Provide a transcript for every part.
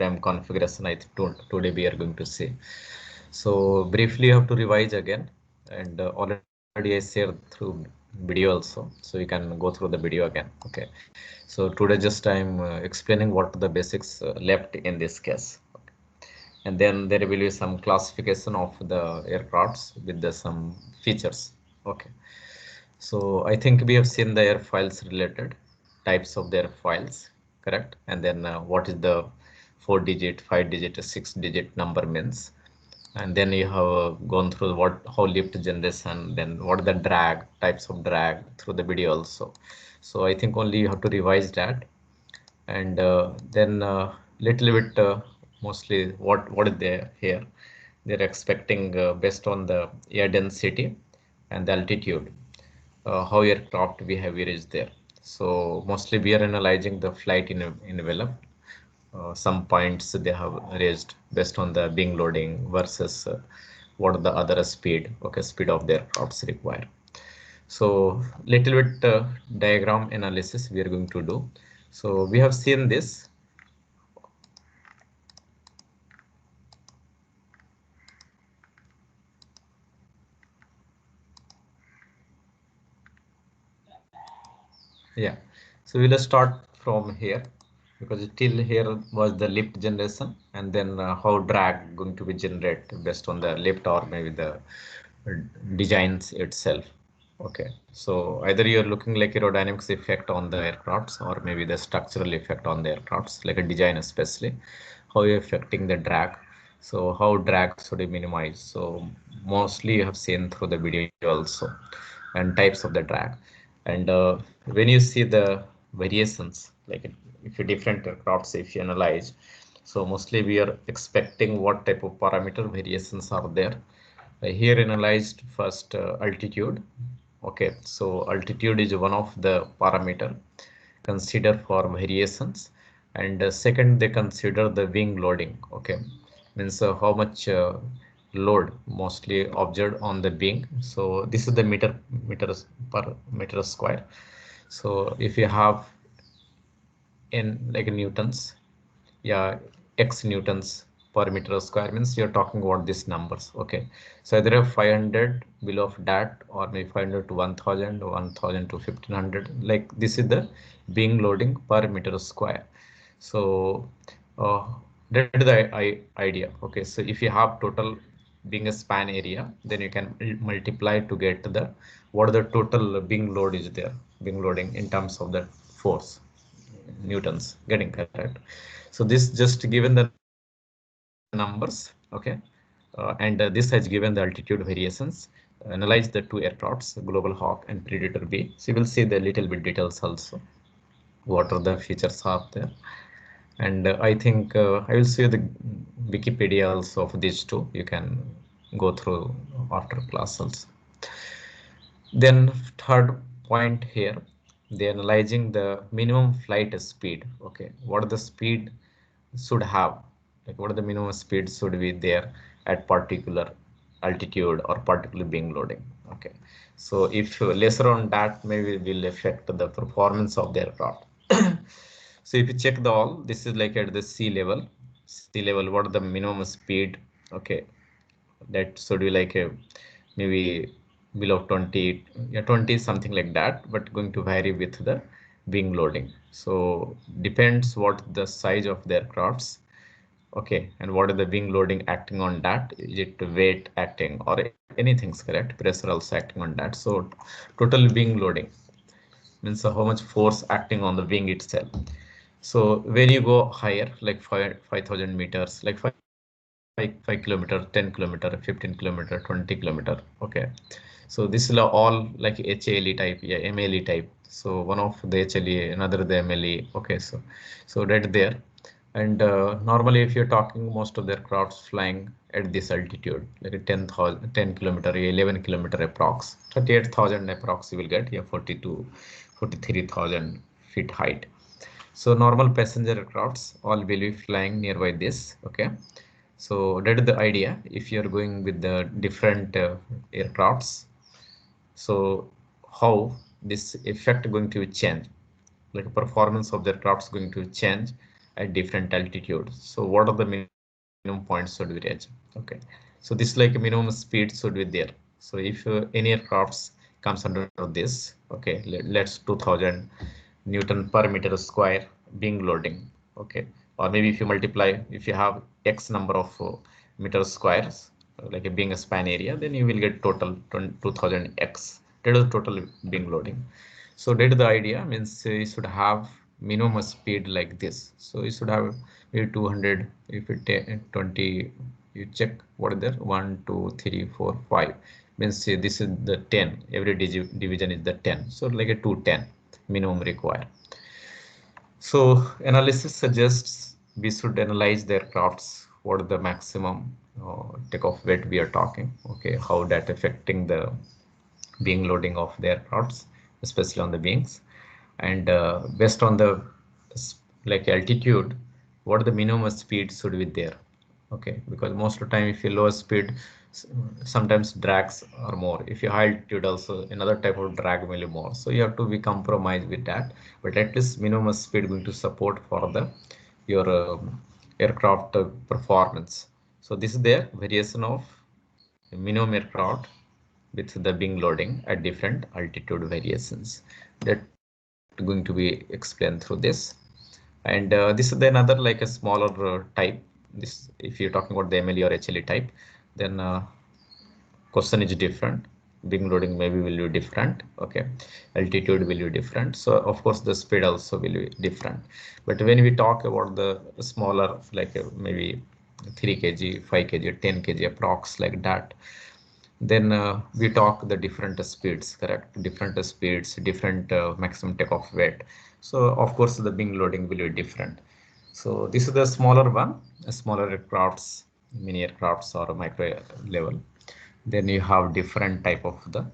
airframe configuration. I think today we are going to see. So briefly, you have to revise again, and already I shared through video also, so you can go through the video again. Okay. So today just I'm explaining what the basics left in this case. Okay. And then there will be some classification of the aircrafts with the some features. Okay. So I think we have seen the airfoils related types of the airfoils, correct? And then what is the 4-digit, 5-digit, 6-digit number means. And then you have gone through how lift generation, then what the drag, types of drag through the video also. So I think only you have to revise that. And then little bit mostly what is there here. They're expecting based on the air density and the altitude, how aircraft behavior is there. So mostly we are analyzing the flight in envelope. Some points they have raised based on the wing loading versus what the other speed, okay, speed of the aircrafts require. So little bit diagram analysis we are going to do. So we have seen this. Yeah, so we'll start from here because till here was the lift generation, and then how drag going to be generated based on the lift or maybe the designs itself. Okay, so either you're looking like aerodynamics effect on the aircrafts or maybe the structural effect on the aircrafts, like a design especially, how you're affecting the drag. So how drag should be minimized. So mostly you have seen through the video also, and types of the drag. And when you see the variations, like if you different aircrafts, if you analyze, so mostly we are expecting what type of parameter variations are there. Here analyzed first altitude. Okay, so altitude is one of the parameter consider for variations, and second they consider the wing loading. Okay, means how much load mostly observed on the wing. So this is the meters per meter square. So if you have in like newtons, yeah, x newtons per meter square means you're talking about these numbers. Okay, so either have 500 below of that or maybe 500 to 1000 or 1000 to 1500, like this is the wing loading per meter square. So that is the idea. Okay, so if you have total being a span area, then you can multiply to get the what the total wing load is there, wing loading in terms of the force newtons, getting correct. So this just given the numbers. Okay, and this has given the altitude variations. Analyze the two aircrafts, Global Hawk and Predator B. So you will see the little bit details also, what are the features are there. And I think I will see the Wikipedia also of these two. You can go through after class also. Then third point here, they analyzing the minimum flight speed. Okay, what the speed should have, like what the minimum speed should be there at particular altitude or particular wing loading. Okay, so if lesser on that maybe will affect the performance of the aircraft. So if you check the all, this is like at the sea level, what are the minimum speed? Okay, that should be like a maybe below 20, yeah, 20 something like that, but going to vary with the wing loading. So depends what the size of the aircrafts. Okay, and what is the wing loading acting on that? Is it weight acting or anything's correct? Pressure also acting on that. So total wing loading means how much force acting on the wing itself. So when you go higher, like 5,000 meters, like 5 kilometer, 10 kilometer, 15 kilometer, 20 kilometer. Okay, so this is all like HALE type, yeah, MLE type. So one of the HLE, another the MLE. Okay, so that there. And normally if you're talking most of the aircrafts flying at this altitude, like a 10,000, 10 kilometer, 11 kilometer approx, 38,000 approx you will get, yeah, 40 to 43,000 feet height. So normal passenger aircrafts all will be flying nearby this. Okay, so that is the idea. If you're going with the different aircrafts, so how this effect going to change, like performance of the aircraft is going to change at different altitudes. So what are the minimum points should we reach? Okay, so this like minimum speed should be there. So if any aircrafts comes under this, okay, let's 2000 Newton per meter square being loading, okay, or maybe if you multiply, if you have X number of meter squares, like a being a span area, then you will get total 2000 X. That is total being loading. So that is the idea, means you should have minimum speed like this. So you should have maybe 200, if you take 20, you check what is there, 1, 2, 3, 4, 5, means this is the 10, every division is the 10. So like a 210 minimum required. So analysis suggests we should analyze the aircrafts, what is the maximum takeoff weight we are talking, okay, how that affecting the wing loading of the aircrafts, especially on the wings, and based on the like altitude, what the minimum speed should be there, okay, because most of the time if you lower speed, sometimes drags are more. If you high altitude, also another type of drag will be more, so you have to be compromised with that, but at least minimum speed going to support for the your aircraft performance. So this is their variation of minimum aircraft with the wing loading at different altitude variations that going to be explained through this. And this is the another like a smaller type. This, if you're talking about the MLE or HLE type, then question is different. Wing loading maybe will be different, okay, altitude will be different, so of course the speed also will be different. But when we talk about the smaller, like maybe 3 kg, 5 kg, 10 kg approx, like that, then we talk the different speeds, correct, different speeds, different maximum takeoff weight. So of course the wing loading will be different. So this is the smaller one, smaller aircrafts, mini aircrafts or micro level. Then you have different type of the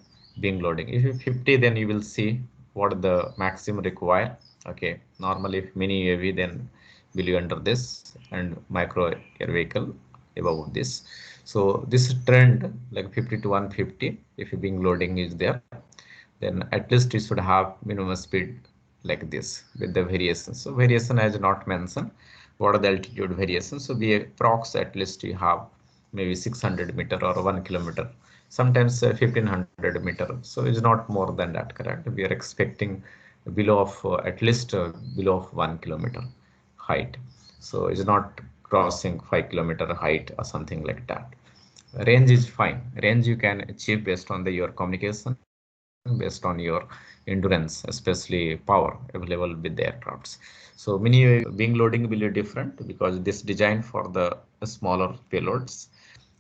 wing loading. If you 50, then you will see what the maximum require, okay. Normally if mini UAV, then will be under this, and micro air vehicle above this. So this trend like 50 to 150, if wing loading is there, then at least you should have minimum speed like this with the variation. So variation as not mentioned, what are the altitude variations? So the approx at least you have maybe 600 meter or 1 kilometer, sometimes 1500 meter. So it's not more than that, correct? We are expecting below of at least below of 1 kilometer height. So it's not crossing 5 kilometer height or something like that. Range is fine. Range you can achieve based on the your communication, based on your endurance, especially power available with the aircrafts. So many wing loading will be different because this designed for the smaller payloads.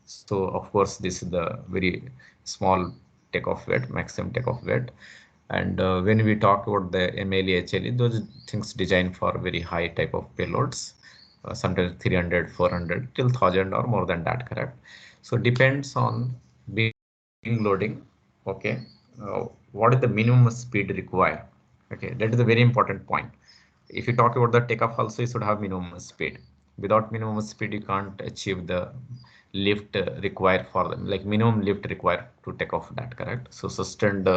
So of course this is the very small takeoff weight, maximum takeoff weight. And when we talk about the MLE, HLE, those things designed for very high type of payloads, sometimes 300, 400 till 1000 or more than that, correct? So depends on wing loading, okay. What is the minimum speed required? Okay, that is a very important point. If you talk about the takeoff also, you should have minimum speed. Without minimum speed, you can't achieve the lift required for them, like minimum lift required to take off that, correct? So sustained,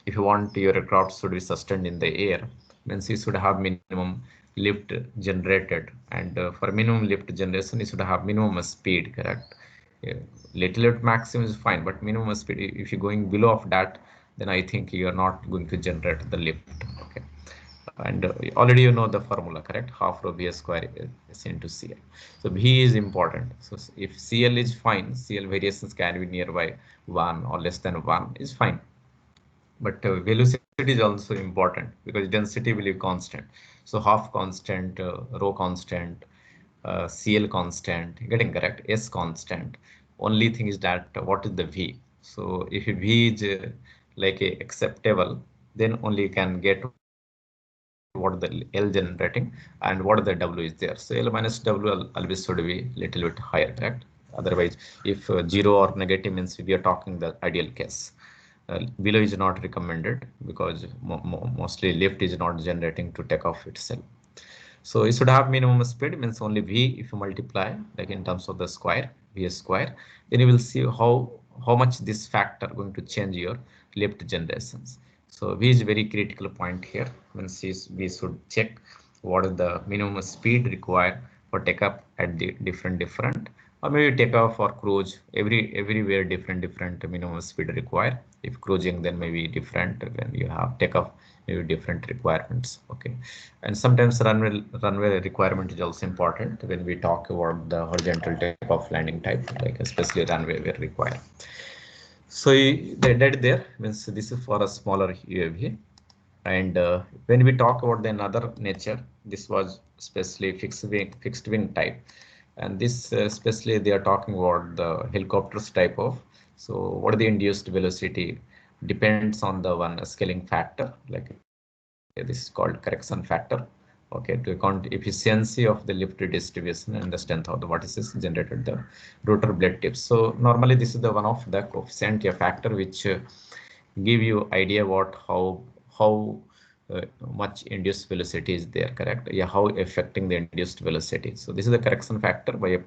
if you want your aircraft should be sustained in the air, means you should have minimum lift generated, and for minimum lift generation, you should have minimum speed, correct? Yeah, little bit maximum is fine, but minimum speed, if you're going below of that, then I think you are not going to generate the lift, okay. And already you know the formula, correct? Half rho v square is into CL. So V is important. So if CL is fine, CL variations can be nearby 1 or less than 1 is fine. But velocity is also important because density will be constant. So half constant, rho constant, CL constant, getting correct, S constant. Only thing is that what is the V? So if V is like a acceptable, then only you can get what the L generating and what the W is there. So L minus W always should be little bit higher, correct? Otherwise, if 0 or negative means we are talking the ideal case. Below is not recommended because mostly lift is not generating to take off itself. So you should have minimum speed, means only V, if you multiply like in terms of the square, V square, then you will see how much this factor going to change your lift generations. So V is very critical point here, means we should check what is the minimum speed required for takeoff at the different, or maybe takeoff or cruise, everywhere different minimum speed required. If cruising, then maybe different. When you have takeoff, maybe different requirements. Okay, and sometimes runway requirement is also important when we talk about the horizontal takeoff landing type, like especially runway were required. So that there means this is for a smaller UAV. And when we talk about the another nature, this was especially fixed wing type, and this especially they are talking about the helicopters type of. So what is the induced velocity depends on the one scaling factor, like this is called correction factor. Okay, to account efficiency of the lift distribution and the strength of the vortices generated the rotor blade tips. So normally this is the one of the coefficient a factor which give you idea about how much induced velocity is there, correct? Yeah, how affecting the induced velocity. So this is the correction factor. By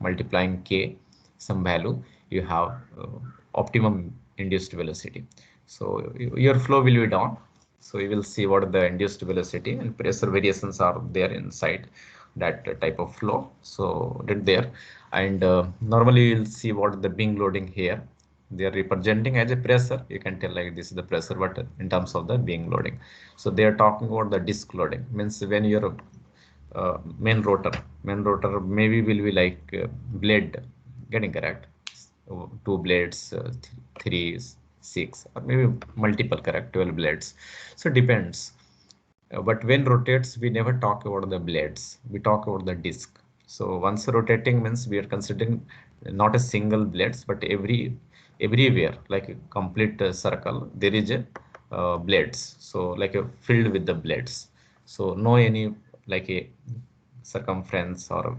multiplying k some value, you have optimum induced velocity. So your flow will be down. So you will see what the induced velocity and pressure variations are there inside that type of flow. So that there, and normally you'll see what the wing loading here. They are representing as a pressure. You can tell like this is the pressure, but in terms of the wing loading. So they are talking about the disc loading. Means when your main rotor maybe will be like blade, getting correct. Two blades, three, six, or maybe multiple, correct, 12 blades. So depends. But when rotates, we never talk about the blades. We talk about the disc. So once rotating means we are considering not a single blades, but everywhere, like a complete circle, there is a blades. So like a filled with the blades. So no any like a circumference or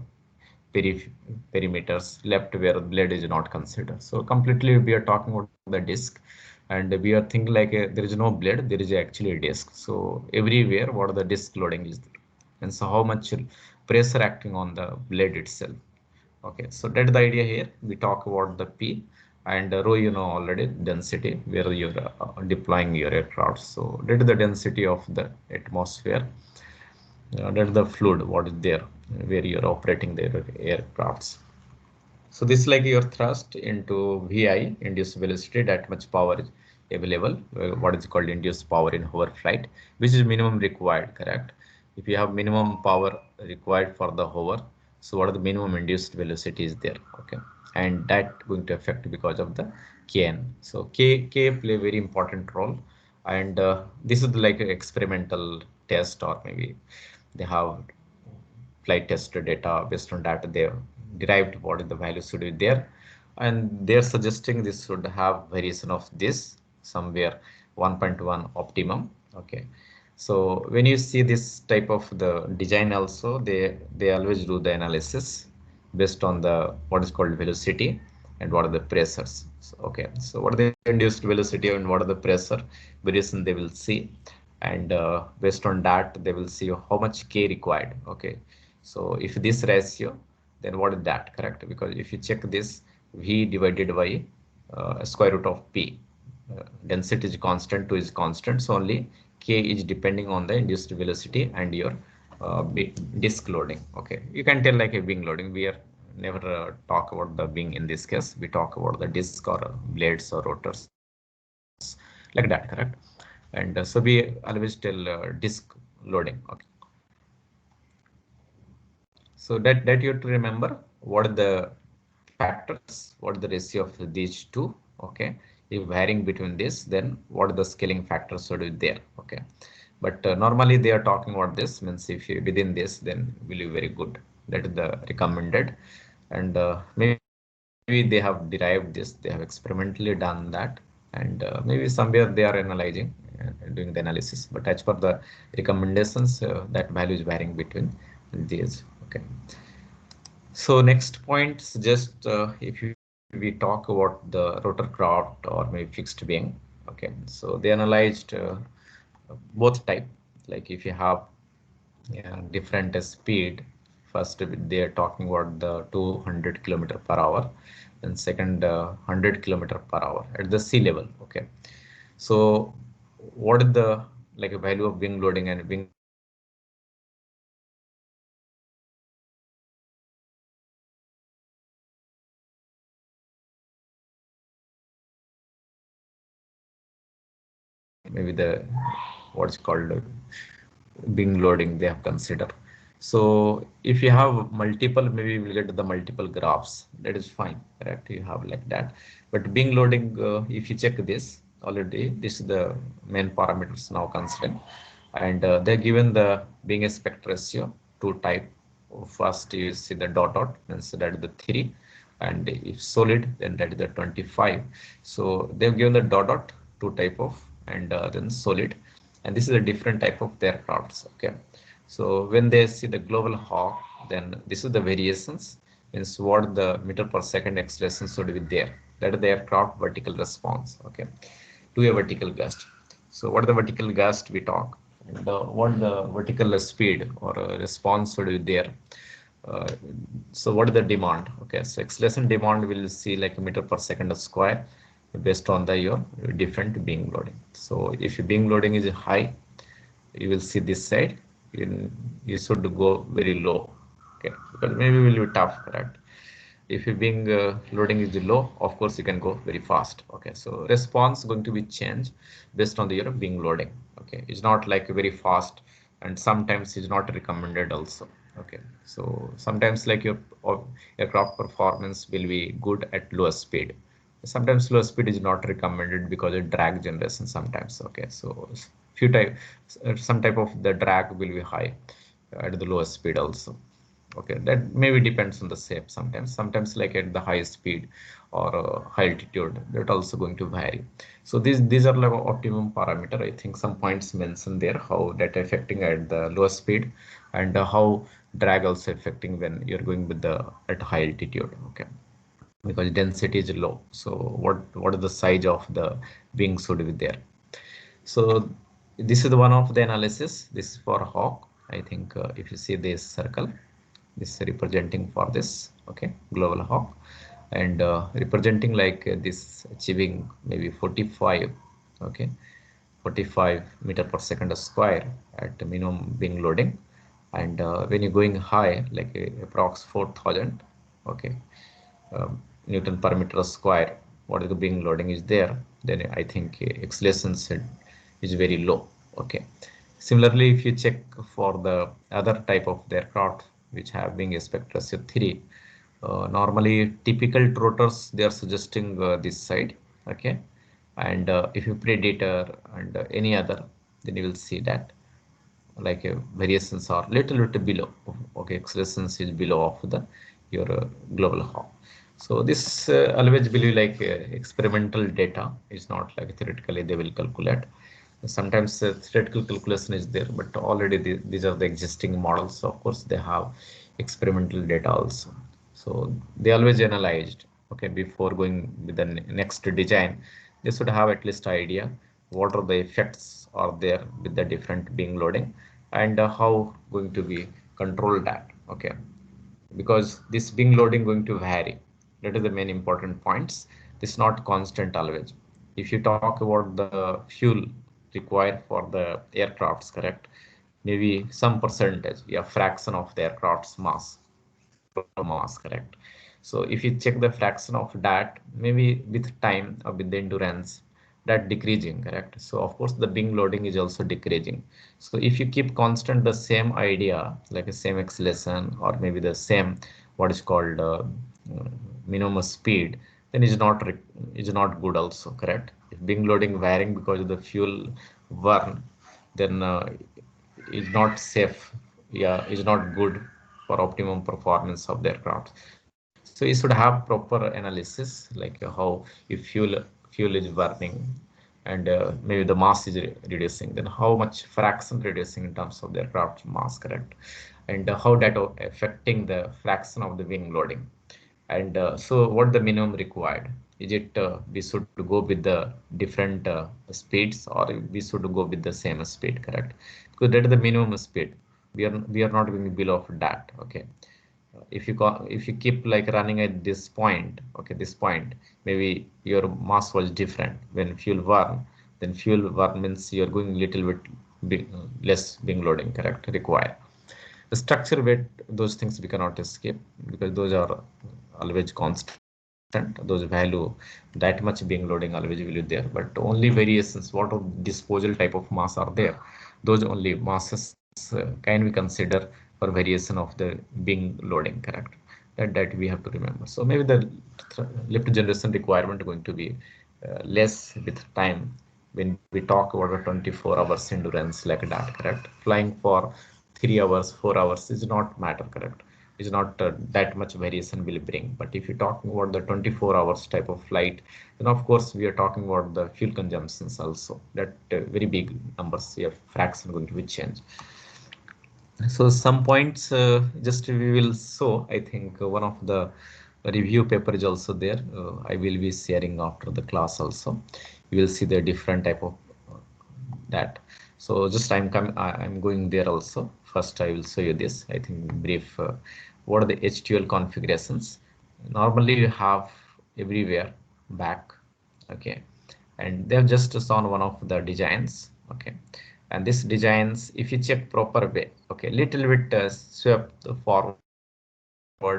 perimeters left where blade is not considered. So completely we are talking about the disc, and we are thinking like there is no blade, there is actually a disc. So everywhere what the disc loading is there, and so how much pressure acting on the blade itself. Okay, so that's the idea here. We talk about the P, and rho, you know already, density where you're deploying your aircraft. So that is the density of the atmosphere. That's the fluid what is there where you're operating the aircrafts. So this is like your thrust into VI, induced velocity, that much power is available, what is called induced power in hover flight, which is minimum required, correct? If you have minimum power required for the hover, so what are the minimum induced velocity is there, okay? And that going to affect because of the Kn. So K play a very important role, and this is like an experimental test, or maybe they have flight test data. Based on that they derived what is the value should be there, and they're suggesting this should have variation of this somewhere 1.1 optimum. Okay, so when you see this type of the design also, they always do the analysis based on the what is called velocity and what are the pressures. So, okay, so what are the induced velocity and what are the pressure variation they will see, and based on that they will see how much k required. Okay, so if this ratio, then what is that, correct? Because if you check this, v divided by square root of p, density is constant, 2 is constant, so only k is depending on the induced velocity and your disk loading. Okay, you can tell like a wing loading. We are never talk about the wing in this case. We talk about the disk or blades or rotors, like that, correct? And so we always tell disk loading. Okay, so that you have to remember what are the factors, what are the ratio of these two. Okay, if varying between this, then what are the scaling factors should be there. Okay, but normally they are talking about this, means if you within this, then will be very good. That is the recommended, and maybe they have derived this, they have experimentally done that, and maybe somewhere they are analyzing doing the analysis, but as per the recommendations, that value is varying between these. Okay, so next point is just if we talk about the rotor craft or maybe fixed wing. Okay, so they analyzed both type. Like if you have different speed, first they are talking about the 200 km per hour, and second 100 km per hour at the sea level. Okay, so what is the like a value of wing loading and wing pressure? maybe the what's called wing loading they have considered. So if you have multiple, maybe we'll get the multiple graphs. That is fine, correct? You have like that. But wing loading, if you check this already, this is the main parameters now considered, and they're given the wing aspect ratio two type. First you see the dot means that is the 3, and if solid then that is the 25. So they've given the dot two type of, and then solid, and this is a different type of aircrafts. Okay, so when they see the global hawk, then this is the variations, means what the meter per second acceleration should be there, that is the aircraft vertical response, okay, to a vertical gust. So what is the vertical gust we talk, and what the vertical speed or response should be there. uh, so what is the demand? Okay, so acceleration demand will see like a meter per second square based on the your different beam loading. So if your beam loading is high, you will see this side, you should go very low, okay, because maybe it will be tough, correct? If your being loading is low, of course you can go very fast. Okay, so response going to be changed based on the your being loading. Okay, it's not like very fast, and sometimes it's not recommended also. Okay, so sometimes like your aircraft performance will be good at lower speed. Sometimes low speed is not recommended because of drag generation sometimes. Okay, so few type, some type of the drag will be high at the lower speed also. Okay, that maybe depends on the shape. Sometimes like at the high speed or high altitude, that also going to vary. So these are like optimum parameter. I think some points mentioned there, how that affecting at the lower speed, and how drag also affecting when you're going with the at high altitude. Okay, because density is low. So what is the size of the wings should be there. So this is the one of the analysis. This is for hawk. I think if you see this circle, this is representing for this, okay, global hawk, and representing like this achieving maybe 45, okay, 45 meter per second square at minimum wing loading, and when you're going high like approx 4000, okay, Newton per meter square, what is the wing loading is there, then I think acceleration is very low. Okay. Similarly, if you check for the other type of aircraft which have wing aspect ratio 3, normally typical rotors they are suggesting this side. Okay, and if you Predator and any other, then you will see that like variations are little bit below. Okay, accelerations is below of the your global hawk. So this always believe like experimental data is not like theoretically they will calculate. Sometimes theoretical calculation is there, but already these are the existing models. Of course, they have experimental data also. So they always analyzed. Okay, before going with the next design, they should have at least idea what are the effects are there with the different being loading, and how going to be control that. Okay, because this being loading going to vary. That is the main important points. This is not constant always. If you talk about the fuel required for the aircrafts, correct, maybe some percentage, yeah, fraction of the aircraft's mass, mass, correct. So if you check the fraction of that, maybe with time or with the endurance, that decreasing, correct. So of course the wing loading is also decreasing. So if you keep constant the same idea, like a same acceleration or maybe the same what is called minimum speed, then is not good also, correct. If wing loading varying because of the fuel burn, then is not safe, yeah, is not good for optimum performance of the aircraft. So you should have proper analysis like how if fuel is burning, and maybe the mass is reducing, then how much fraction reducing in terms of the aircraft mass, correct, and how that affecting the fraction of the wing loading, and so what the minimum required, is it we should go with the different speeds, or we should go with the same speed, correct, because that is the minimum speed, we are not going below that. Okay, if you keep like running at this point, okay, this point, maybe your mass was different when fuel burn, then fuel burn means you're going little bit less wing loading, correct, require the structure weight, those things we cannot escape because those are always constant. those value that much being loading always will be there, but only variations, what of disposal type of mass are there, those only masses can we consider for variation of the being loading, correct? That we have to remember. So maybe the lift generation requirement going to be less with time when we talk about a 24 hours endurance like that, correct? Flying for 3 hours, 4 hours is not matter, correct? Is not that much variation will bring. But if you're talking about the 24 hours type of flight, then of course we are talking about the fuel consumptions also, that very big numbers here, fraction going to be changed. So some points just we will show. I think one of the review paper is also there. I will be sharing after the class also. You will see the different type of that. So just I'm going there also. First I will show you this. I think brief. What are the HTL configurations? Normally you have everywhere back. Okay, and they've just shown one of the designs. Okay, and this designs, if you check proper way, okay, little bit swept forward,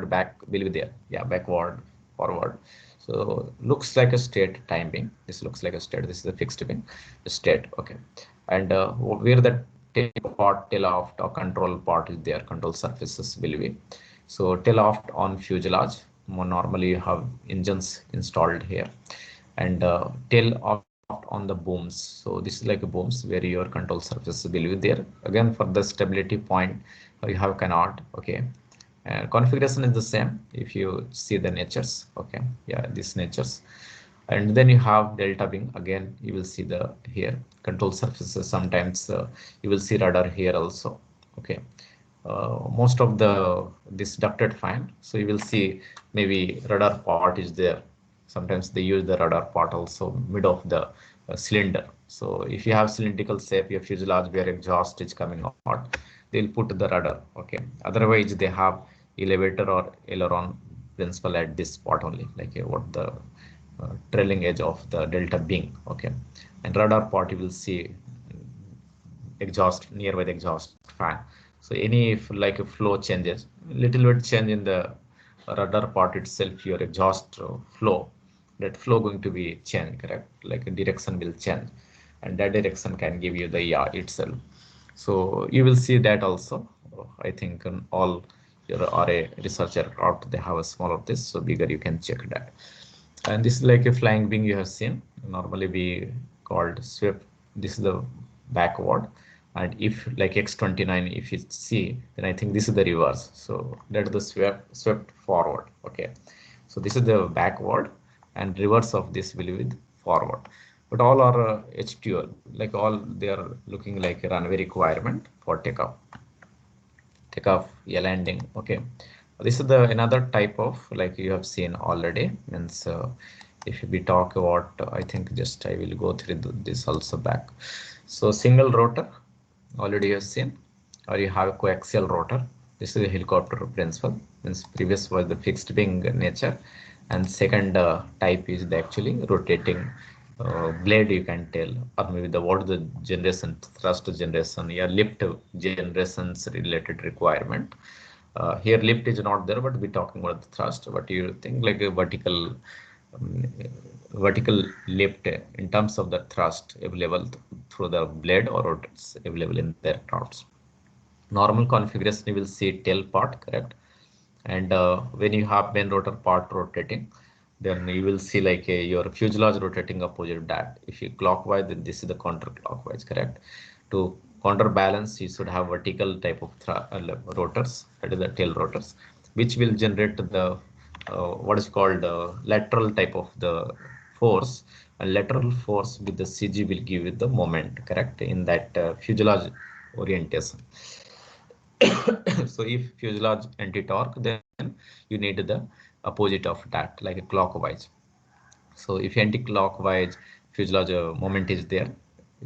back will be there. Yeah, backward, forward. So looks like a state time being. This looks like a state. This is a fixed being, state. Okay, and where the tail part, tail aft or control part is there, control surfaces will be. So tail aft on fuselage. More normally you have engines installed here, and tail aft on the booms. So this is like a booms where your control surface will be there. Again, for the stability point, you have canard. Okay, configuration is the same if you see the natures. Okay, yeah, these natures, and then you have delta wing. Again, you will see the here control surfaces. Sometimes you will see rudder here also. Okay, most of the this ducted fan, so you will see maybe rudder part is there. Sometimes they use the rudder part also mid of the cylinder. So if you have cylindrical shape, your fuselage where exhaust is coming out, they'll put the rudder. Okay, otherwise they have elevator or aileron principle at this spot only, like what the trailing edge of the delta wing. Okay, and rudder part you will see exhaust nearby the exhaust fan. So any if like a flow changes, little bit change in the rudder part itself, your exhaust flow, that flow going to be changed, correct? Like a direction will change, and that direction can give you the yaw itself. So you will see that also. I think all your RA research aircraft they have a small of this, so bigger you can check that. And this is like a flying wing you have seen. Normally we called swept. This is the backward, and if like X29 if you see, then I think this is the reverse. So that is the swept forward. Okay, so this is the backward, and reverse of this will be with forward. But all are HTL, like all they are looking like a runway requirement for takeoff, yeah, landing. Okay, this is the another type of, like you have seen already, means if we talk about I think just I will go through this also back. So single rotor already you have seen, or you have coaxial rotor. This is a helicopter principle, means previous was the fixed wing nature, and second type is the actually rotating blade, you can tell, or maybe the what the generation, thrust generation, yeah, lift generations related requirement. Here lift is not there, but we're talking about the thrust. But you think like a um, vertical lift in terms of the thrust available through the blade or rotors available in their routes. Normal configuration you will see tail part, correct? And when you have main rotor part rotating, then you will see like your fuselage rotating opposite that. If you clockwise, then this is the counterclockwise, correct? To counterbalance, you should have vertical type of rotors, that is the tail rotors, which will generate the what is called lateral type of the force. And lateral force with the CG will give you the moment, correct, in that fuselage orientation. So if fuselage anti-torque, then you need the opposite of that, like a clockwise. So if anti-clockwise fuselage moment is there,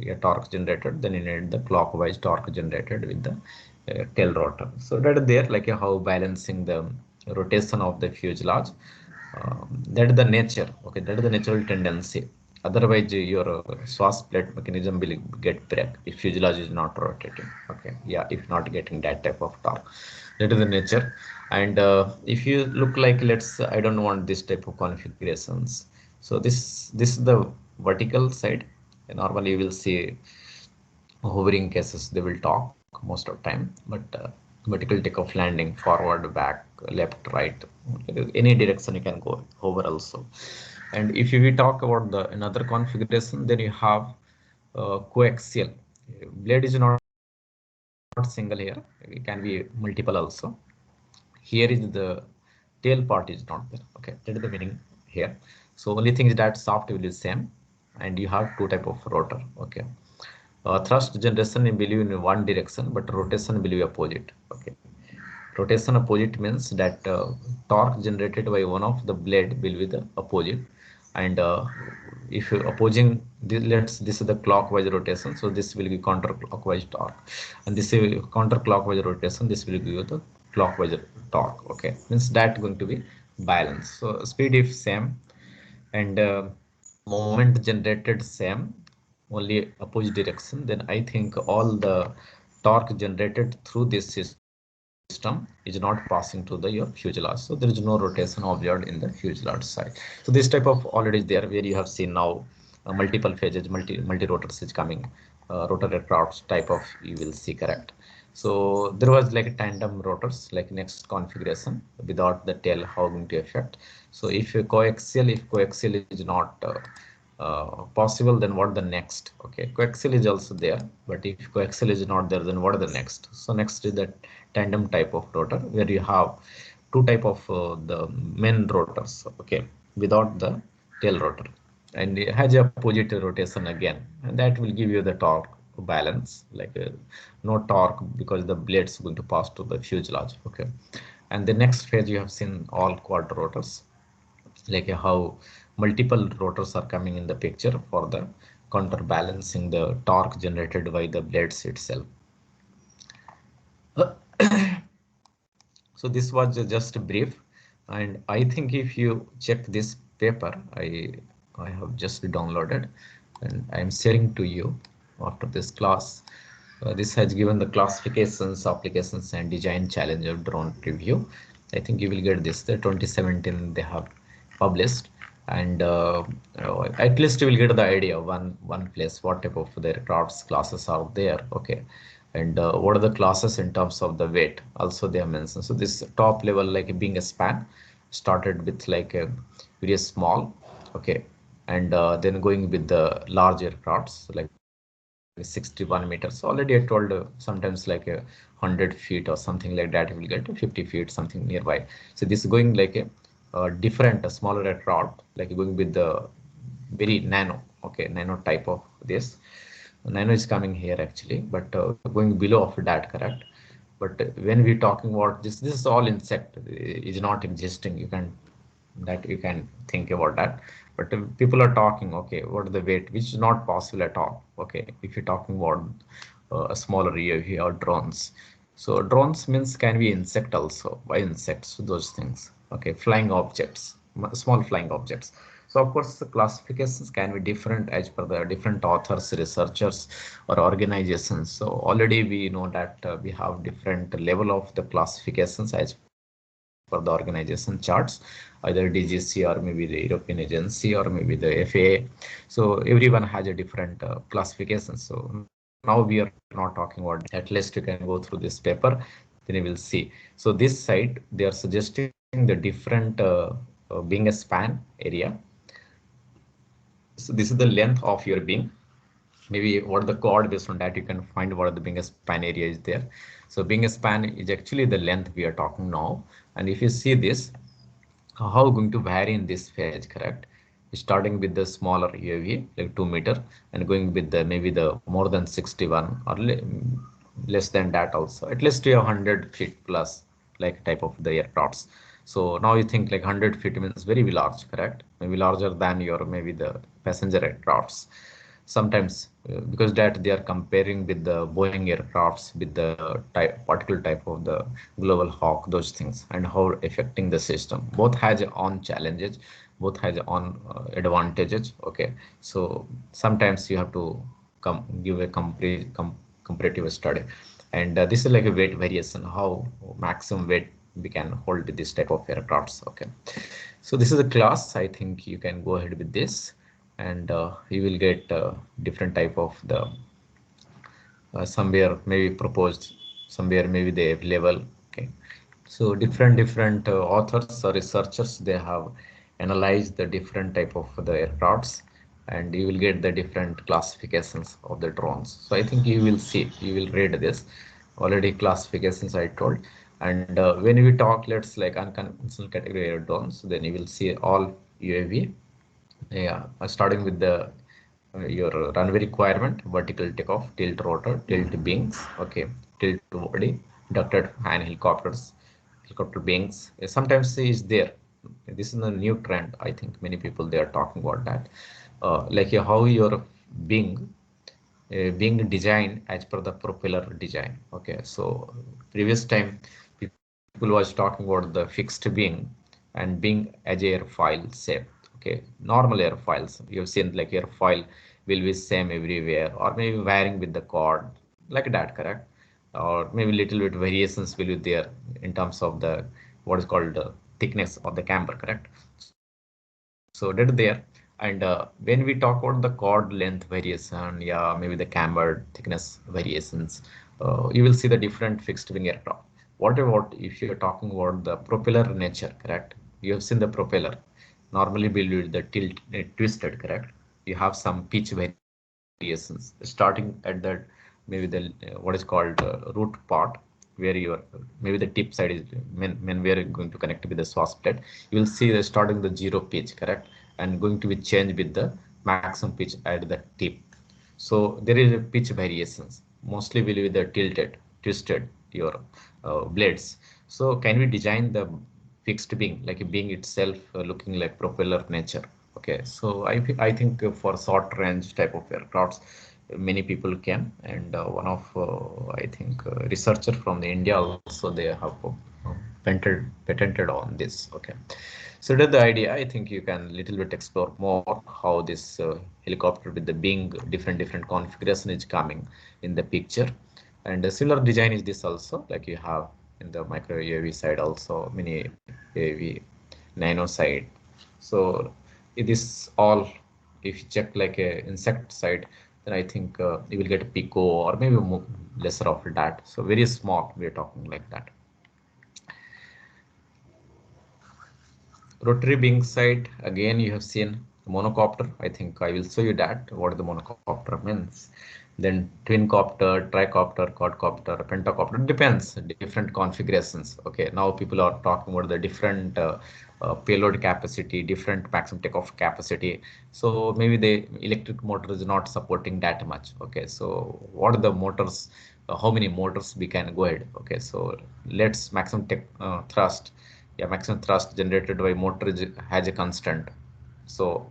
a torque generated, then you need the clockwise torque generated with the tail rotor. So that is there, like how balancing the rotation of the fuselage. That is the nature. Okay, that is the natural tendency. Otherwise, your swash plate mechanism will get break if fuselage is not rotating. Okay, yeah, if not getting that type of torque. That is the nature. And if you look like, let's, I don't want this type of configurations. So this is the vertical side. And normally you will see hovering cases, they will talk most of the time, but vertical takeoff landing, forward, back, left, right, any direction you can go, hover also. And if we talk about the another configuration, then you have coaxial. Blade is not single here, it can be multiple also. Here is the tail part is not there. Okay, that is the meaning here. So only thing is that shaft will be same, and you have two type of rotor. Okay, thrust generation will be in one direction, but rotation will be opposite. Okay, rotation opposite means that torque generated by one of the blade will be the opposite, and if you opposing this is the clockwise rotation, so this will be counterclockwise torque, and this is counterclockwise rotation, this will give you the clockwise torque. Okay, means that going to be balanced. So speed is same, and moment generated same, only opposite direction, then I think all the torque generated through this system is not passing to the your fuselage, so there is no rotation observed in the fuselage side. So this type of already is there, where you have seen now multiple phases, multi rotors is coming, rotor aircraft type of you will see, correct. So there was like tandem rotors, like next configuration without the tail, how going to affect. So if coaxial is not possible, then what the next? Okay, coaxial is also there, but if coaxial is not there, then what are the next? So next is the tandem type of rotor, where you have two type of the main rotors. Okay, without the tail rotor, and it has a opposite rotation again, and that will give you the torque balance, like no torque because the blades going to pass to the fuselage. Okay, and the next phase you have seen all quad rotors, like how multiple rotors are coming in the picture for the counterbalancing the torque generated by the blades itself. So this was just brief, and I think if you check this paper, I have just downloaded and I am sharing to you after this class. This has given the classifications, applications, and design challenge of drone review. I think you will get this. The 2017 they have published, and at least you will get the idea one place what type of the aircrafts classes are there. Okay, and what are the classes in terms of the weight also they have mentioned. So this top level, like being a span, started with like a very small. Okay, and then going with the large aircrafts like 61 meters. Already I told sometimes like 100 feet or something like that, you will get 50 feet something nearby. So this is going like a different, a smaller aircraft, like going with the very nano. Okay, nano type of this. Nano is coming here actually, but going below of that, correct. But when we talking about this is all insect, is not existing. You can that you can think about that, but people are talking, okay, what is the weight, which is not possible at all. Okay, if you're talking about a smaller UAV or drones, so drones means can be insect also, by insects, those things. Okay, flying objects, small flying objects. So of course the classifications can be different as per the different authors, researchers, or organizations. So already we know that we have different level of the classifications as per the organization charts, either DGC or maybe the European agency or maybe the FAA. So everyone has a different classification. So now we are not talking about, at least you can go through this paper, then you will see. So this side they are suggesting the different being a span area. So this is the length of your being, maybe what the chord, based on that you can find what the being a span area is there. So being a span is actually the length we are talking now, and if you see this, how going to vary in this phase, correct. Starting with the smaller UAV like 2 meter, and going with the maybe the more than 61 or less than that also, at least 100 feet plus, like type of the aircrafts. So now you think like 100 feet means very large, correct, maybe larger than your maybe the passenger aircrafts sometimes, because that they are comparing with the Boeing aircrafts with the particular type of the global hawk, those things, and how affecting the system. Both has on challenges, both has on advantages. Okay, so sometimes you have to give a comparative study. And this is like a weight variation, how maximum weight we can hold with this type of aircrafts. Okay, so this is a class. I think you can go ahead with this, and you will get different type of the somewhere maybe proposed, somewhere maybe they level. Okay, so different authors or researchers, they have analyzed the different type of the aircrafts, and you will get the different classifications of the drones. So I think you will see, you will read this already classifications I told. And when we talk, let's like unconventional category air drones, then you will see all UAV. Yeah, starting with the your runway requirement: vertical takeoff, tilt rotor, tilt wings, okay, tilt body, ducted fan helicopters, helicopter wings. Sometimes is there. This is a new trend. I think many people they are talking about that. Like how your wing being designed as per the propeller design. Okay, so previous time people was talking about the fixed wing and being as airfoil shape. Okay, normal airfoils you've seen, like airfoil will be same everywhere, or maybe varying with the cord, like that, correct? Or maybe little bit variations will be there in terms of the what is called thickness of the camber, correct? So that is there. And when we talk about the cord length variation, yeah, maybe the camber thickness variations, you will see the different fixed wing aircraft. What about if you're talking about the propeller nature, correct? You have seen the propeller normally built with the tilt twisted, correct? You have some pitch variations starting at the maybe the what is called root part, where your maybe the tip side is when we are going to connect with the swash plate, you will see the starting the zero pitch, correct, and going to be changed with the maximum pitch at the tip. So there is a pitch variations, mostly will be the tilted, twisted your blades. So can we design the fixed wing, like a wing itself looking like propeller nature? Okay, so I think for short range type of aircrafts, many people can, and one of I think researcher from the India also, they have patented on this. Okay, so that's the idea. I think you can little bit explore more how this helicopter with the wing different configuration is coming in the picture. And a similar design is this also, like you have in the micro UAV side also, mini UAV nano side. So it is all, if you check like a insect side, then I think you will get a pico or maybe more, lesser of that. So very small, we are talking like that. Rotary wing side, again you have seen monocopter. I think I will show you that what the monocopter means. Then twin copter, tricopter, quadcopter, pentacopter, depends different configurations. Okay, now people are talking about the different payload capacity, different maximum takeoff capacity. So maybe the electric motor is not supporting that much. Okay, so what are the motors? How many motors we can go ahead? Okay, so let's maximum thrust. Yeah, maximum thrust generated by motor has a constant. So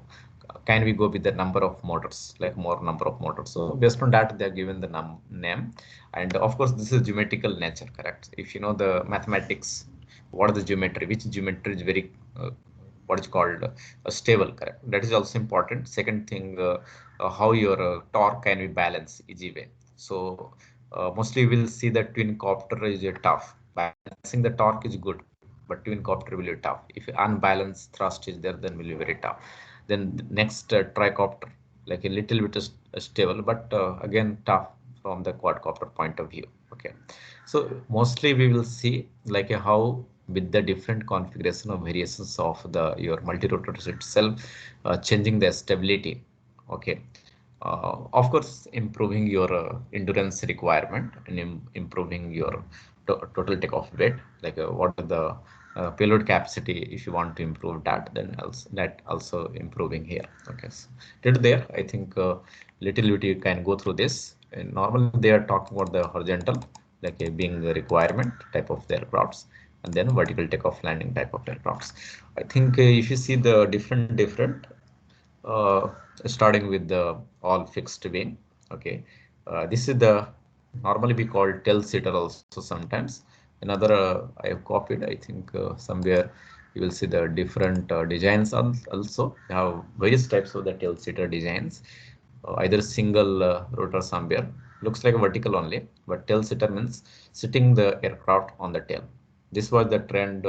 can we go with the number of motors, like more number of motors? So based on that, they are given the name. And of course, this is geometrical nature, correct? If you know the mathematics, what is the geometry? Which geometry is very what is called stable, correct? That is also important. Second thing, how your torque can be balanced easy way. So mostly we'll see that twin copter is a tough. Balancing the torque is good, but twin copter will be tough. If unbalanced thrust is there, then will be very tough. Then the next tricopter, like a little bit stable, but again tough from the quadcopter point of view. Okay, so mostly we will see like a how with the different configuration of variations of the your multi-rotors itself, changing the stability. Okay, of course improving your endurance requirement and improving your total takeoff weight, like what are the payload capacity. If you want to improve that, then else that also improving here. Okay, so did there, I think little bit you can go through this. And normally they are talking about the horizontal, like a being the requirement type of the aircrafts, and then vertical takeoff landing type of aircrafts. I think if you see the different uh, starting with the all fixed wing. Okay, this is the normally we call tail seater also sometimes. Another I have copied, I think somewhere you will see the different designs also. You have various types of the tail seater designs, either single rotor somewhere, looks like a vertical only, but tail sitter means sitting the aircraft on the tail. This was the trend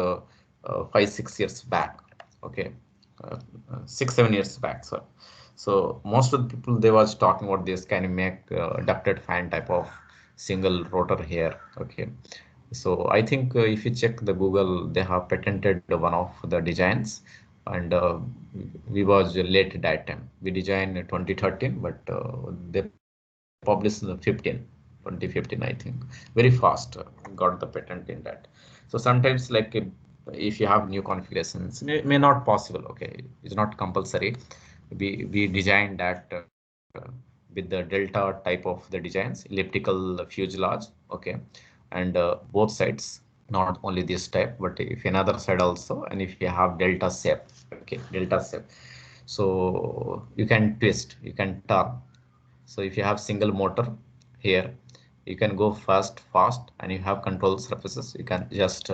5-6 years back. Okay, 6-7 years back. So most of the people they was talking about this, can you make ducted fan type of single rotor here? Okay, so I think if you check the Google, they have patented one of the designs, and we was late at that time. We designed in 2013, but they published in the 2015, I think. Very fast, got the patent in that. So sometimes like if you have new configurations, may not possible. Okay, it's not compulsory. We designed that with the delta type of the designs, elliptical fuselage. Okay, and both sides, not only this type, but if another side also, and if you have delta shape. Okay, delta shape, so you can twist, you can turn. So if you have single motor here, you can go fast, and you have control surfaces. You can just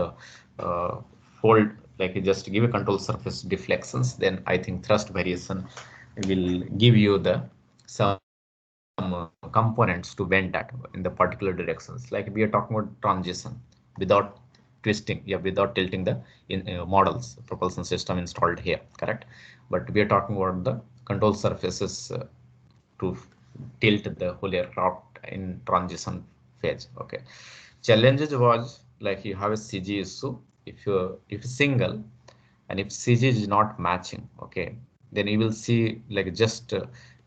hold, like you just give a control surface deflections. Then I think thrust variation will give you the some components to bend that in the particular directions. Like we are talking about transition without twisting, yeah, without tilting the models propulsion system installed here, correct? But we are talking about the control surfaces to tilt the whole aircraft in transition phase. Okay, challenges was like you have a CG issue. If single, and if CG is not matching, okay, then you will see like just